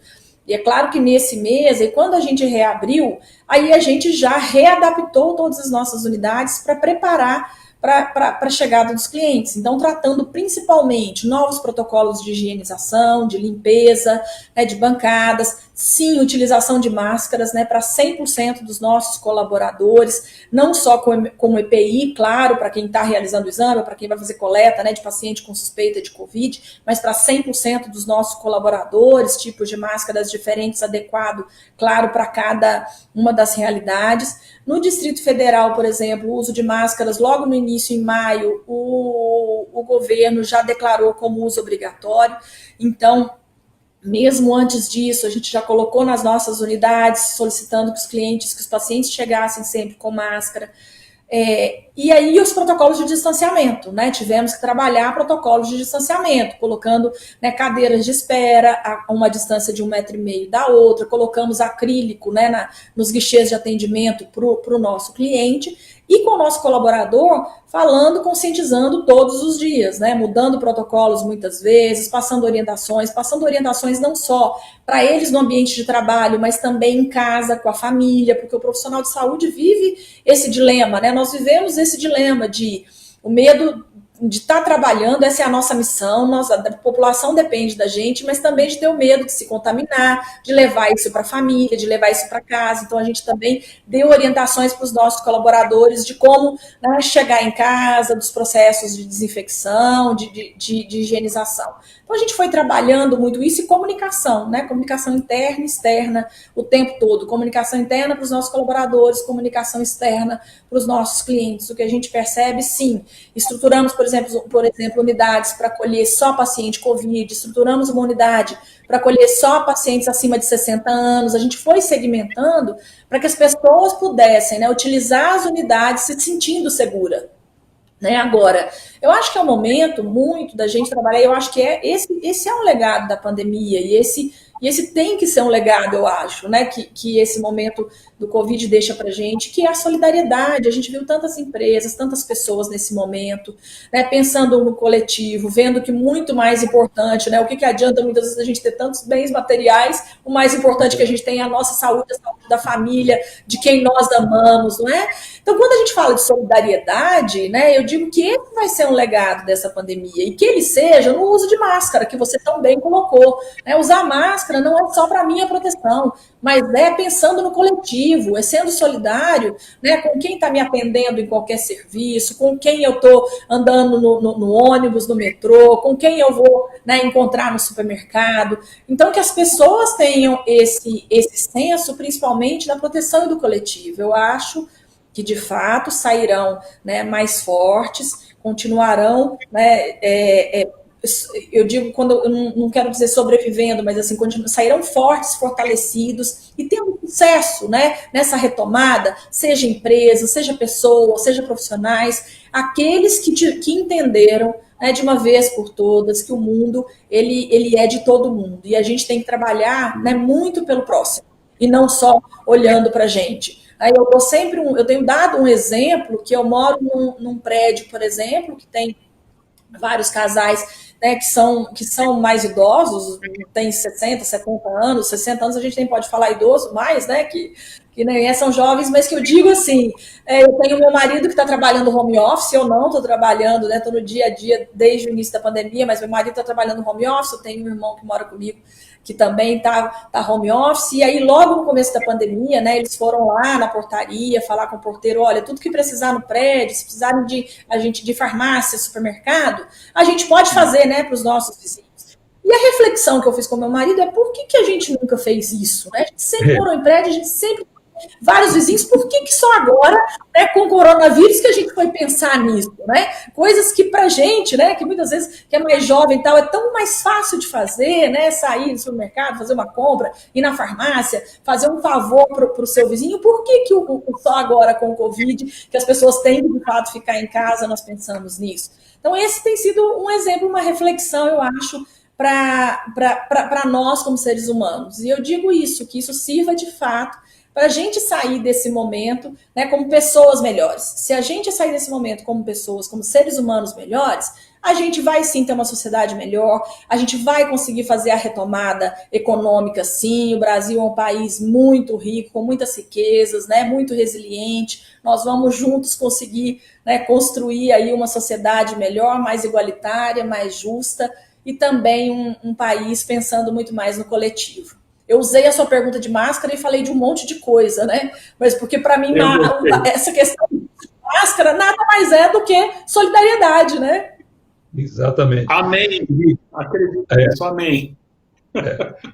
E é claro que nesse mês, e quando a gente reabriu, aí a gente já readaptou todas as nossas unidades para preparar para a chegada dos clientes. Então, tratando principalmente novos protocolos de higienização, de limpeza, né, de bancadas, sim, utilização de máscaras, né, para 100% dos nossos colaboradores, não só com EPI, claro, para quem está realizando o exame, para quem vai fazer coleta, né, de paciente com suspeita de Covid, mas para 100% dos nossos colaboradores, tipos de máscaras diferentes, adequado, claro, para cada uma das realidades. No Distrito Federal, por exemplo, o uso de máscaras, logo no início, em maio, o governo já declarou como uso obrigatório. Então, mesmo antes disso, a gente já colocou nas nossas unidades, solicitando que os clientes, que os pacientes chegassem sempre com máscara. E aí os protocolos de distanciamento, né? Tivemos que trabalhar protocolos de distanciamento, colocando, né, cadeiras de espera a uma distância de 1,5 metro da outra, colocamos acrílico, né, nos guichês de atendimento para o nosso cliente, e com o nosso colaborador falando, conscientizando todos os dias, né, mudando protocolos muitas vezes, passando orientações não só para eles no ambiente de trabalho, mas também em casa, com a família, porque o profissional de saúde vive esse dilema, né, nós vivemos esse dilema de o medo de estar trabalhando, essa é a nossa missão, a população depende da gente, mas também de ter o medo de se contaminar, de levar isso para a família, de levar isso para casa. Então, a gente também deu orientações para os nossos colaboradores de como, né, chegar em casa, dos processos de desinfecção, de higienização. Então, a gente foi trabalhando muito isso, e comunicação, né? Comunicação interna e externa o tempo todo. Comunicação interna para os nossos colaboradores, comunicação externa para os nossos clientes. O que a gente percebe, sim, estruturamos, por exemplo, unidades para acolher só paciente Covid, estruturamos uma unidade para acolher só pacientes acima de 60 anos, a gente foi segmentando para que as pessoas pudessem, né, utilizar as unidades se sentindo segura. Né? Agora, eu acho que é um momento muito da gente trabalhar, eu acho que esse é um legado da pandemia, e esse tem que ser um legado, eu acho, né, que esse momento do Covid deixa pra gente, que é a solidariedade. A gente viu tantas empresas, tantas pessoas nesse momento, né, pensando no coletivo, vendo que muito mais importante, né, o que adianta muitas vezes a gente ter tantos bens materiais, o mais importante que a gente tem é a nossa saúde, a saúde da família, de quem nós amamos, não é? Então, quando a gente fala de solidariedade, né, eu digo que esse vai ser um legado dessa pandemia, e que ele seja no uso de máscara, que você tão bem colocou, né? Usar máscara não é só para minha proteção, mas é pensando no coletivo, é sendo solidário, né, com quem está me atendendo em qualquer serviço, com quem eu estou andando no ônibus, no metrô, com quem eu vou, né, encontrar no supermercado. Então, que as pessoas tenham esse senso, principalmente da proteção e do coletivo. Eu acho que, de fato, sairão, né, mais fortes, continuarão, né, eu digo, quando eu não quero dizer sobrevivendo, mas assim, sairão fortes, fortalecidos e tendo sucesso, né, nessa retomada, seja empresa, seja pessoa, seja profissionais, aqueles que entenderam, né, de uma vez por todas que o mundo ele é de todo mundo, e a gente tem que trabalhar, né, muito pelo próximo e não só olhando para a gente. Aí eu tenho dado um exemplo, que eu moro num prédio, por exemplo, que tem vários casais, né, que são mais idosos, tem 60, 70 anos, 60 anos a gente nem pode falar idoso mais, né, que nem são jovens, mas que eu digo assim, eu tenho meu marido que está trabalhando home office, eu não estou trabalhando, né, estou no dia a dia desde o início da pandemia, mas meu marido está trabalhando home office, eu tenho um irmão que mora comigo que também tá home office, e aí logo no começo da pandemia, né, eles foram lá na portaria falar com o porteiro, olha, tudo que precisar no prédio, se precisarem de farmácia, supermercado, a gente pode fazer, né, para os nossos vizinhos. E a reflexão que eu fiz com meu marido é por que a gente nunca fez isso, né? A gente sempre morou em prédio, a gente sempre vários vizinhos, por que só agora, né, com o coronavírus, que a gente foi pensar nisso, né? Coisas que pra gente, né, que muitas vezes que é mais jovem e tal, é tão mais fácil de fazer, né? Sair do supermercado, fazer uma compra, ir na farmácia, fazer um favor pro seu vizinho. Por que só agora com o Covid, que as pessoas têm de fato ficar em casa, nós pensamos nisso? Então, esse tem sido um exemplo, uma reflexão, eu acho, para nós como seres humanos. E eu digo isso, que isso sirva de fato para a gente sair desse momento, né, como pessoas melhores. Se a gente sair desse momento como pessoas, como seres humanos melhores, a gente vai sim ter uma sociedade melhor, a gente vai conseguir fazer a retomada econômica sim. O Brasil é um país muito rico, com muitas riquezas, né, muito resiliente. Nós vamos juntos conseguir, né, construir aí uma sociedade melhor, mais igualitária, mais justa, e também um país pensando muito mais no coletivo. Eu usei a sua pergunta de máscara e falei de um monte de coisa, né? Mas porque para mim essa questão de máscara nada mais é do que solidariedade, né? Exatamente. Amém. Acredito nisso, amém.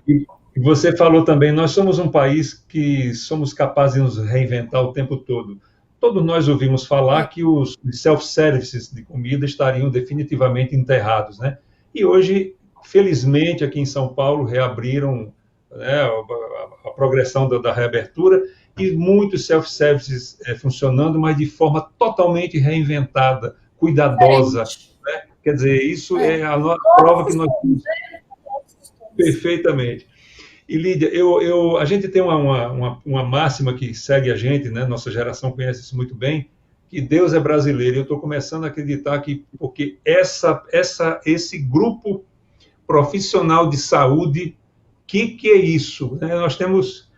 E você falou também, nós somos um país que somos capazes de nos reinventar o tempo todo. Todos nós ouvimos falar que os self-services de comida estariam definitivamente enterrados, né? E hoje, felizmente, aqui em São Paulo, reabriram, né, a progressão da reabertura e muitos self-services funcionando, mas de forma totalmente reinventada, cuidadosa. Né? Quer dizer, isso é a prova que nós temos perfeitamente. E, Lídia, a gente tem uma máxima que segue a gente, né? Nossa geração conhece isso muito bem, que Deus é brasileiro. Eu estou começando a acreditar que, porque esse grupo profissional de saúde, que é isso? Né? Nós temos,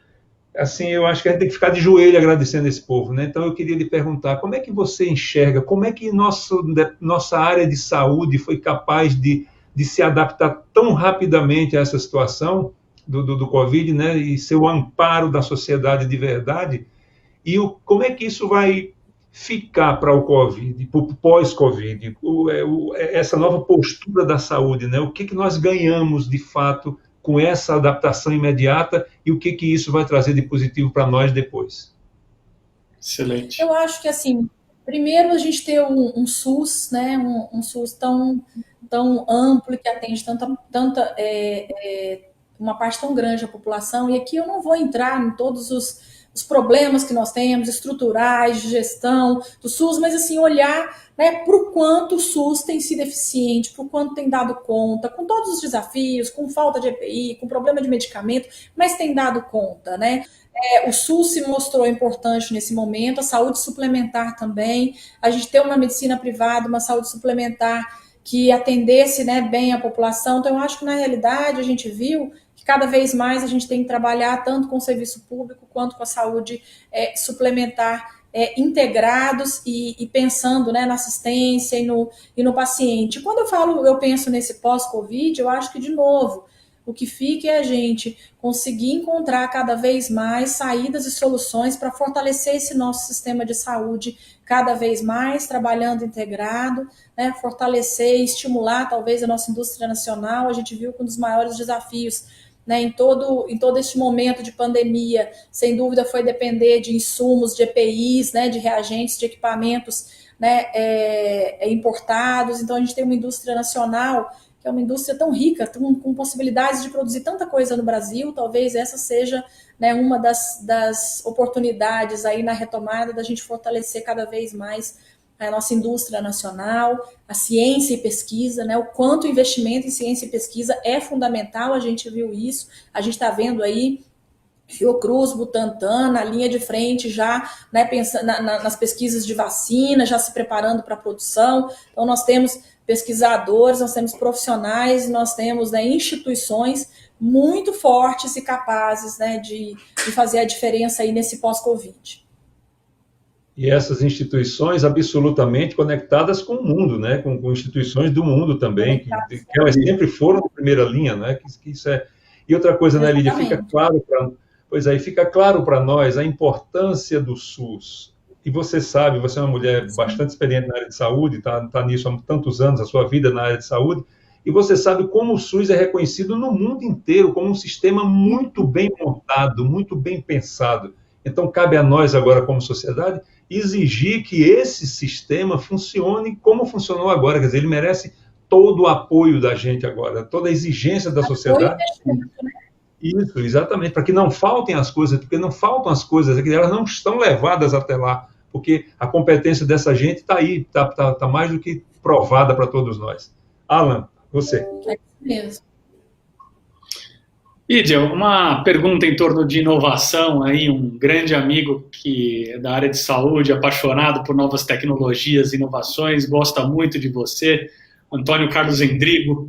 assim, eu acho que a gente tem que ficar de joelho agradecendo esse povo, né? Então eu queria lhe perguntar, como é que você enxerga, como é que nossa área de saúde foi capaz de se adaptar tão rapidamente a essa situação do Covid, né? E ser o amparo da sociedade de verdade, e como é que isso vai ficar para o Covid, para o pós-Covid, essa nova postura da saúde, né? O que nós ganhamos de fato com essa adaptação imediata e o que isso vai trazer de positivo para nós depois? Excelente. Eu acho que, assim, primeiro a gente ter um SUS, né, um SUS tão amplo, que atende uma parte tão grande da população, e aqui eu não vou entrar em todos os problemas que nós temos, estruturais, de gestão do SUS, mas assim, olhar, né, para o quanto o SUS tem sido eficiente, para o quanto tem dado conta, com todos os desafios, com falta de EPI, com problema de medicamento, mas tem dado conta, né? O SUS se mostrou importante nesse momento, a saúde suplementar também, a gente ter uma medicina privada, uma saúde suplementar que atendesse, né, bem a população. Então, eu acho que, na realidade, a gente viu que cada vez mais a gente tem que trabalhar tanto com o serviço público quanto com a saúde suplementar integrados e pensando, né, na assistência e no paciente. Quando eu penso nesse pós-Covid, eu acho que, de novo, o que fica é a gente conseguir encontrar cada vez mais saídas e soluções para fortalecer esse nosso sistema de saúde cada vez mais, trabalhando integrado, né, fortalecer e estimular talvez a nossa indústria nacional. A gente viu que um dos maiores desafios, né, em todo este momento de pandemia, sem dúvida, foi depender de insumos, de EPIs, né, de reagentes, de equipamentos, né, importados. Então a gente tem uma indústria nacional que é uma indústria tão rica, com possibilidades de produzir tanta coisa no Brasil. Talvez essa seja, né, uma das oportunidades aí na retomada da gente fortalecer cada vez mais a nossa indústria nacional, a ciência e pesquisa, né, o quanto o investimento em ciência e pesquisa é fundamental. A gente viu isso, a gente está vendo aí Fiocruz, Butantan, na linha de frente já, né, pensando nas pesquisas de vacina, já se preparando para a produção. Então, nós temos pesquisadores, nós temos profissionais, nós temos, né, instituições muito fortes e capazes, né, de fazer a diferença aí nesse pós-Covid. E essas instituições absolutamente conectadas com o mundo, né? Com instituições do mundo também, que elas sempre foram de primeira linha, né? Que isso é... E outra coisa, né, Lídia, fica claro para nós a importância do SUS. E você sabe, você é uma mulher bastante experiente na área de saúde, tá nisso há tantos anos, a sua vida na área de saúde, e você sabe como o SUS é reconhecido no mundo inteiro como um sistema muito bem montado, muito bem pensado. Então, cabe a nós agora, como sociedade, exigir que esse sistema funcione como funcionou agora. Quer dizer, ele merece todo o apoio da gente agora, toda a exigência da sociedade. Isso, exatamente, para que não faltem as coisas, porque não faltam as coisas, é que elas não estão levadas até lá, porque a competência dessa gente está aí, está mais do que provada para todos nós. Alan, você. É isso mesmo. Lídia, uma pergunta em torno de inovação, aí um grande amigo que é da área de saúde, apaixonado por novas tecnologias e inovações, gosta muito de você, Antônio Carlos Endrigo,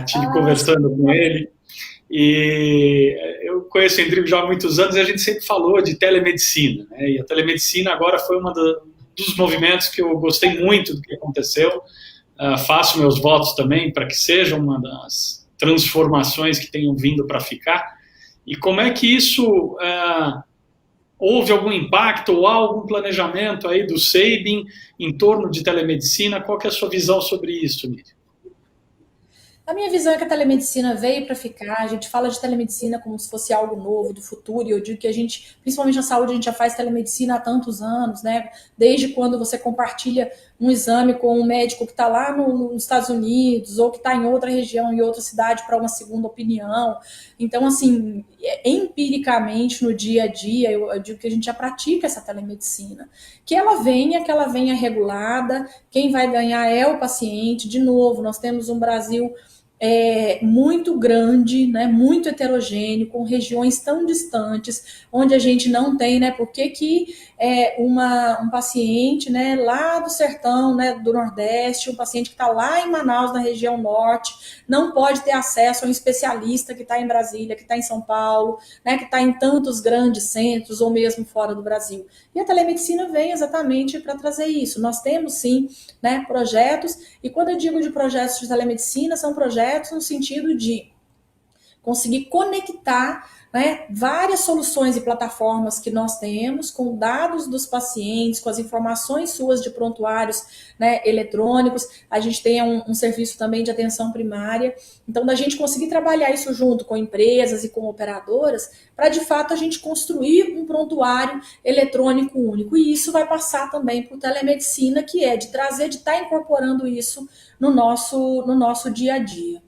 estive conversando com ele, e eu conheço o Endrigo já há muitos anos e a gente sempre falou de telemedicina, né? E a telemedicina agora foi dos movimentos que eu gostei muito do que aconteceu, faço meus votos também para que seja uma das transformações que tenham vindo para ficar, e como é que isso houve algum impacto ou há algum planejamento aí do Sabin em torno de telemedicina? Qual que é a sua visão sobre isso, Lídia? A minha visão é que a telemedicina veio para ficar. A gente fala de telemedicina como se fosse algo novo, do futuro, e eu digo que a gente, principalmente na saúde, a gente já faz telemedicina há tantos anos, né? Desde quando você compartilha um exame com um médico que está lá nos Estados Unidos ou que está em outra região, em outra cidade, para uma segunda opinião. Então, assim, empiricamente, no dia a dia, eu digo que a gente já pratica essa telemedicina. Que ela venha regulada, quem vai ganhar é o paciente. De novo, nós temos um Brasil muito grande, né, muito heterogêneo, com regiões tão distantes, onde a gente não tem, né, por que um paciente, né, lá do sertão, né, do Nordeste, um paciente que está lá em Manaus, na região Norte, não pode ter acesso a um especialista que está em Brasília, que está em São Paulo, né, que está em tantos grandes centros, ou mesmo fora do Brasil. E a telemedicina vem exatamente para trazer isso. Nós temos, sim, né, projetos, e quando eu digo de projetos de telemedicina, são projetos no sentido de conseguir conectar, né, várias soluções e plataformas que nós temos com dados dos pacientes, com as informações suas de prontuários, né, eletrônicos. A gente tem um serviço também de atenção primária. Então, da gente conseguir trabalhar isso junto com empresas e com operadoras, para de fato a gente construir um prontuário eletrônico único. E isso vai passar também por telemedicina, que é de trazer, de estar incorporando isso no nosso dia a dia.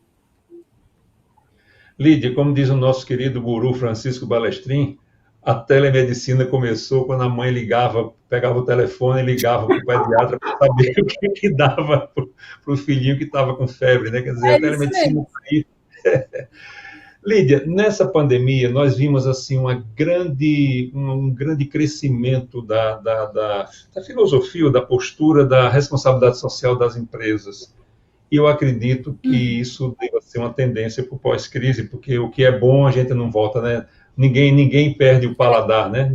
Lídia, como diz o nosso querido guru Francisco Balestrin, a telemedicina começou quando a mãe pegava o telefone e ligava para o pediatra para saber o que dava para o filhinho que estava com febre, né? Quer dizer, a telemedicina está aí. Lídia, nessa pandemia nós vimos assim um grande crescimento da filosofia, da postura, da responsabilidade social das empresas. E eu acredito que isso deva ser uma tendência para o pós-crise, porque o que é bom a gente não volta, né? Ninguém perde o paladar, né?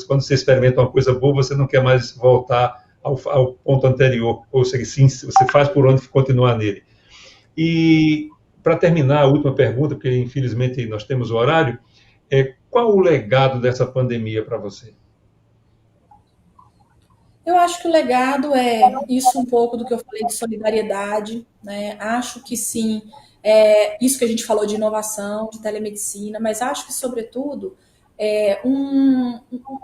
Quando você experimenta uma coisa boa, você não quer mais voltar ao ponto anterior, ou seja, sim, você faz por onde continuar nele. E para terminar, a última pergunta, porque infelizmente nós temos o horário, qual o legado dessa pandemia para você? Eu acho que o legado é isso um pouco do que eu falei de solidariedade, né? Acho que sim, isso que a gente falou de inovação, de telemedicina, mas acho que, sobretudo,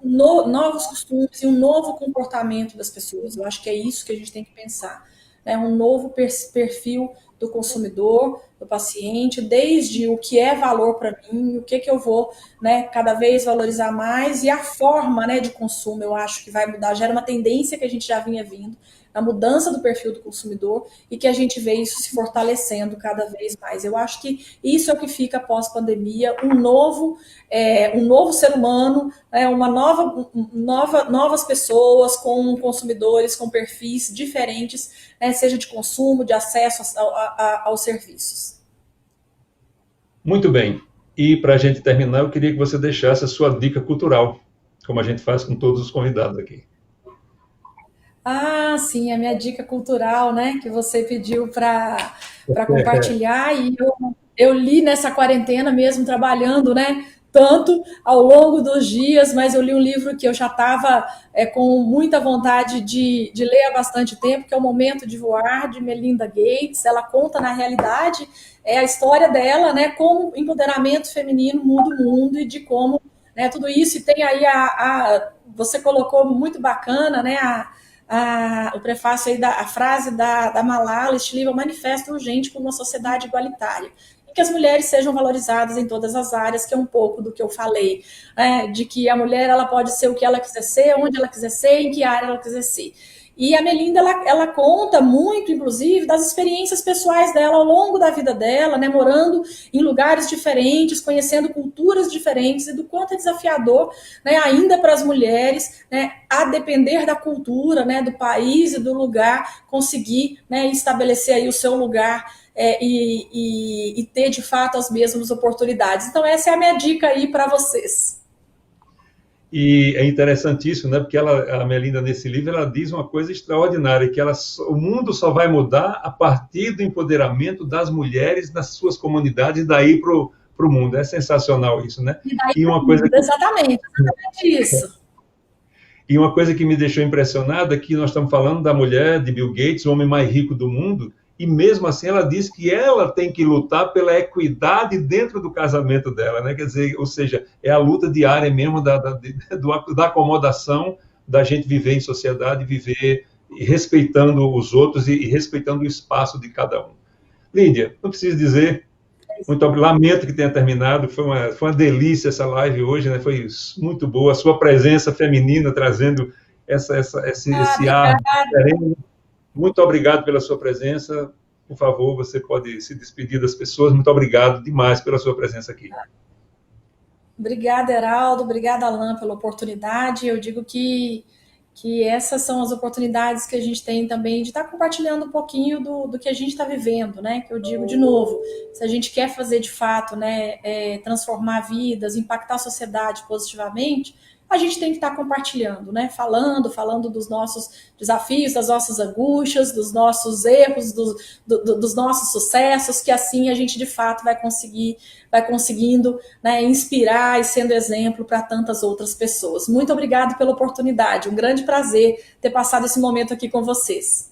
novos costumes e um novo comportamento das pessoas. Eu acho que é isso que a gente tem que pensar, né? Um novo perfil do consumidor, do paciente, desde o que é valor para mim, o que eu vou, né, cada vez valorizar mais, e a forma, né, de consumo, eu acho que vai mudar. Já era uma tendência que a gente já vinha vindo, na mudança do perfil do consumidor e que a gente vê isso se fortalecendo cada vez mais. Eu acho que isso é o que fica pós-pandemia, um novo ser humano, novas pessoas com consumidores, com perfis diferentes, seja de consumo, de acesso aos serviços. Muito bem. E para a gente terminar, eu queria que você deixasse a sua dica cultural, como a gente faz com todos os convidados aqui. Ah, sim, a minha dica cultural, né, que você pediu para compartilhar, e eu li nessa quarentena mesmo, trabalhando, né, tanto ao longo dos dias, mas eu li um livro que eu já estava com muita vontade de ler há bastante tempo, que é O Momento de Voar, de Melinda Gates. Ela conta, na realidade, a história dela, né, como o empoderamento feminino muda o mundo e de como, né, tudo isso, e tem aí você colocou muito bacana, né, o prefácio aí a frase da Malala, este livro é um manifesto urgente por uma sociedade igualitária, e que as mulheres sejam valorizadas em todas as áreas, que é um pouco do que eu falei, de que a mulher ela pode ser o que ela quiser ser, onde ela quiser ser, em que área ela quiser ser. E a Melinda, ela conta muito, inclusive, das experiências pessoais dela ao longo da vida dela, né, morando em lugares diferentes, conhecendo culturas diferentes, e do quanto é desafiador, né, ainda para as mulheres, né, a depender da cultura, né, do país e do lugar, conseguir, né, estabelecer aí o seu lugar e ter, de fato, as mesmas oportunidades. Então, essa é a minha dica aí para vocês. E é interessantíssimo, né? Porque a Melinda, nesse livro, ela diz uma coisa extraordinária, que o mundo só vai mudar a partir do empoderamento das mulheres nas suas comunidades, daí para o mundo. É sensacional isso, né? E uma coisa exatamente isso. E uma coisa que me deixou impressionada é que nós estamos falando da mulher de Bill Gates, o homem mais rico do mundo, e mesmo assim ela diz que ela tem que lutar pela equidade dentro do casamento dela, né? Quer dizer, ou seja, é a luta diária mesmo da acomodação, da gente viver em sociedade, viver respeitando os outros e respeitando o espaço de cada um. Lídia, não preciso dizer, muito lamento que tenha terminado, foi uma delícia essa live hoje, né? Foi muito boa, a sua presença feminina trazendo esse ar diferente. Muito obrigado pela sua presença. Por favor, você pode se despedir das pessoas. Muito obrigado demais pela sua presença aqui. Obrigada, Heraldo. Obrigada, Alan, pela oportunidade. Eu digo que essas são as oportunidades que a gente tem também de estar compartilhando um pouquinho do que a gente está vivendo, né? Que eu digo de novo, se a gente quer fazer de fato, né, transformar vidas, impactar a sociedade positivamente, a gente tem que estar compartilhando, né? Falando dos nossos desafios, das nossas angústias, dos nossos erros, dos nossos sucessos, que assim a gente de fato vai conseguindo, né, inspirar e sendo exemplo para tantas outras pessoas. Muito obrigado pela oportunidade, um grande prazer ter passado esse momento aqui com vocês.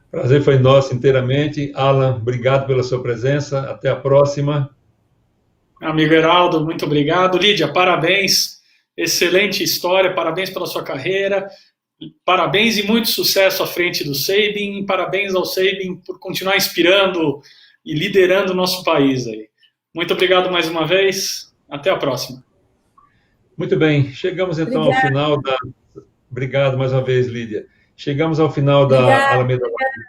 Prazer foi nosso inteiramente. Alan, obrigado pela sua presença. Até a próxima. Amigo Heraldo, muito obrigado. Lídia, parabéns. Excelente história, parabéns pela sua carreira, parabéns e muito sucesso à frente do Sabin, parabéns ao Sabin por continuar inspirando e liderando o nosso país aí. Muito obrigado mais uma vez, até a próxima. Muito bem, chegamos então ao final da... Obrigado mais uma vez, Lídia. Chegamos ao final da Alameda Live.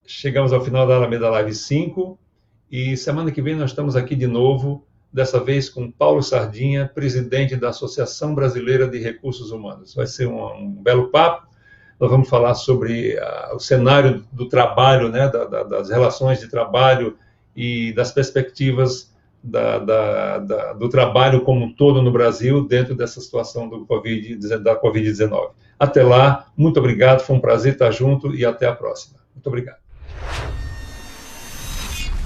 Chegamos ao final da Alameda Live 5 e semana que vem nós estamos aqui de novo, dessa vez com Paulo Sardinha, presidente da Associação Brasileira de Recursos Humanos. Vai ser um belo papo. Nós vamos falar sobre o cenário do trabalho, né, das relações de trabalho e das perspectivas do trabalho como um todo no Brasil, dentro dessa situação da Covid-19. Até lá, muito obrigado, foi um prazer estar junto e até a próxima. Muito obrigado.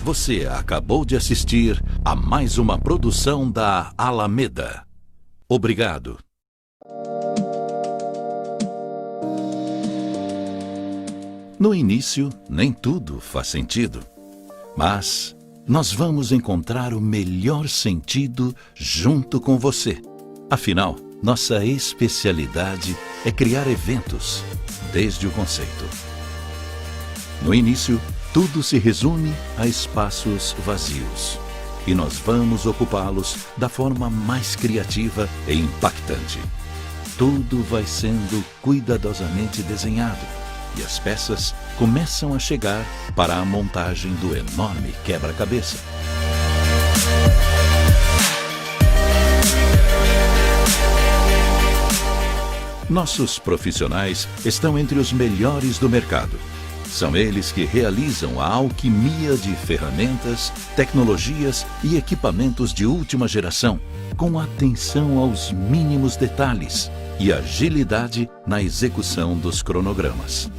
Você acabou de assistir a mais uma produção da Alameda. Obrigado. No início, nem tudo faz sentido, mas nós vamos encontrar o melhor sentido junto com você. Afinal, nossa especialidade é criar eventos, desde o conceito. No início, tudo se resume a espaços vazios, e nós vamos ocupá-los da forma mais criativa e impactante. Tudo vai sendo cuidadosamente desenhado, e as peças começam a chegar para a montagem do enorme quebra-cabeça. Nossos profissionais estão entre os melhores do mercado. São eles que realizam a alquimia de ferramentas, tecnologias e equipamentos de última geração, com atenção aos mínimos detalhes e agilidade na execução dos cronogramas.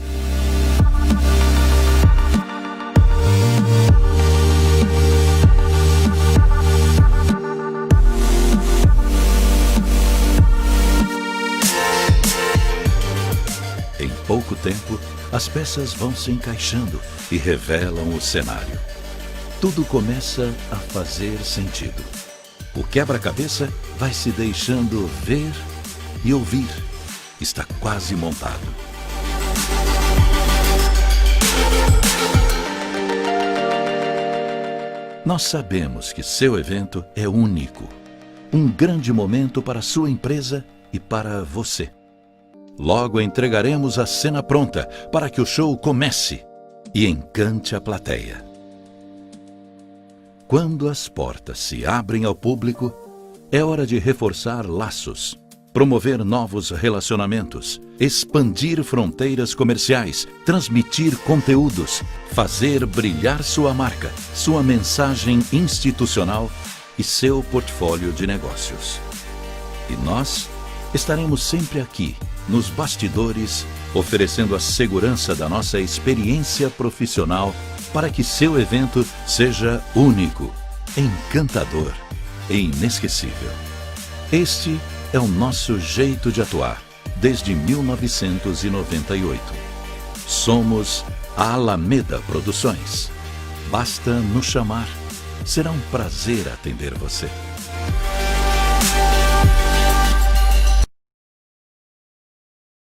Em pouco tempo, as peças vão se encaixando e revelam o cenário. Tudo começa a fazer sentido. O quebra-cabeça vai se deixando ver e ouvir. Está quase montado. Nós sabemos que seu evento é único. Um grande momento para a sua empresa e para você. Logo entregaremos a cena pronta para que o show comece e encante a plateia. Quando as portas se abrem ao público, é hora de reforçar laços, promover novos relacionamentos, expandir fronteiras comerciais, transmitir conteúdos, fazer brilhar sua marca, sua mensagem institucional e seu portfólio de negócios. E nós estaremos sempre aqui, nos bastidores, oferecendo a segurança da nossa experiência profissional para que seu evento seja único, encantador e inesquecível. Este é o nosso jeito de atuar desde 1998. Somos a Alameda Produções. Basta nos chamar. Será um prazer atender você.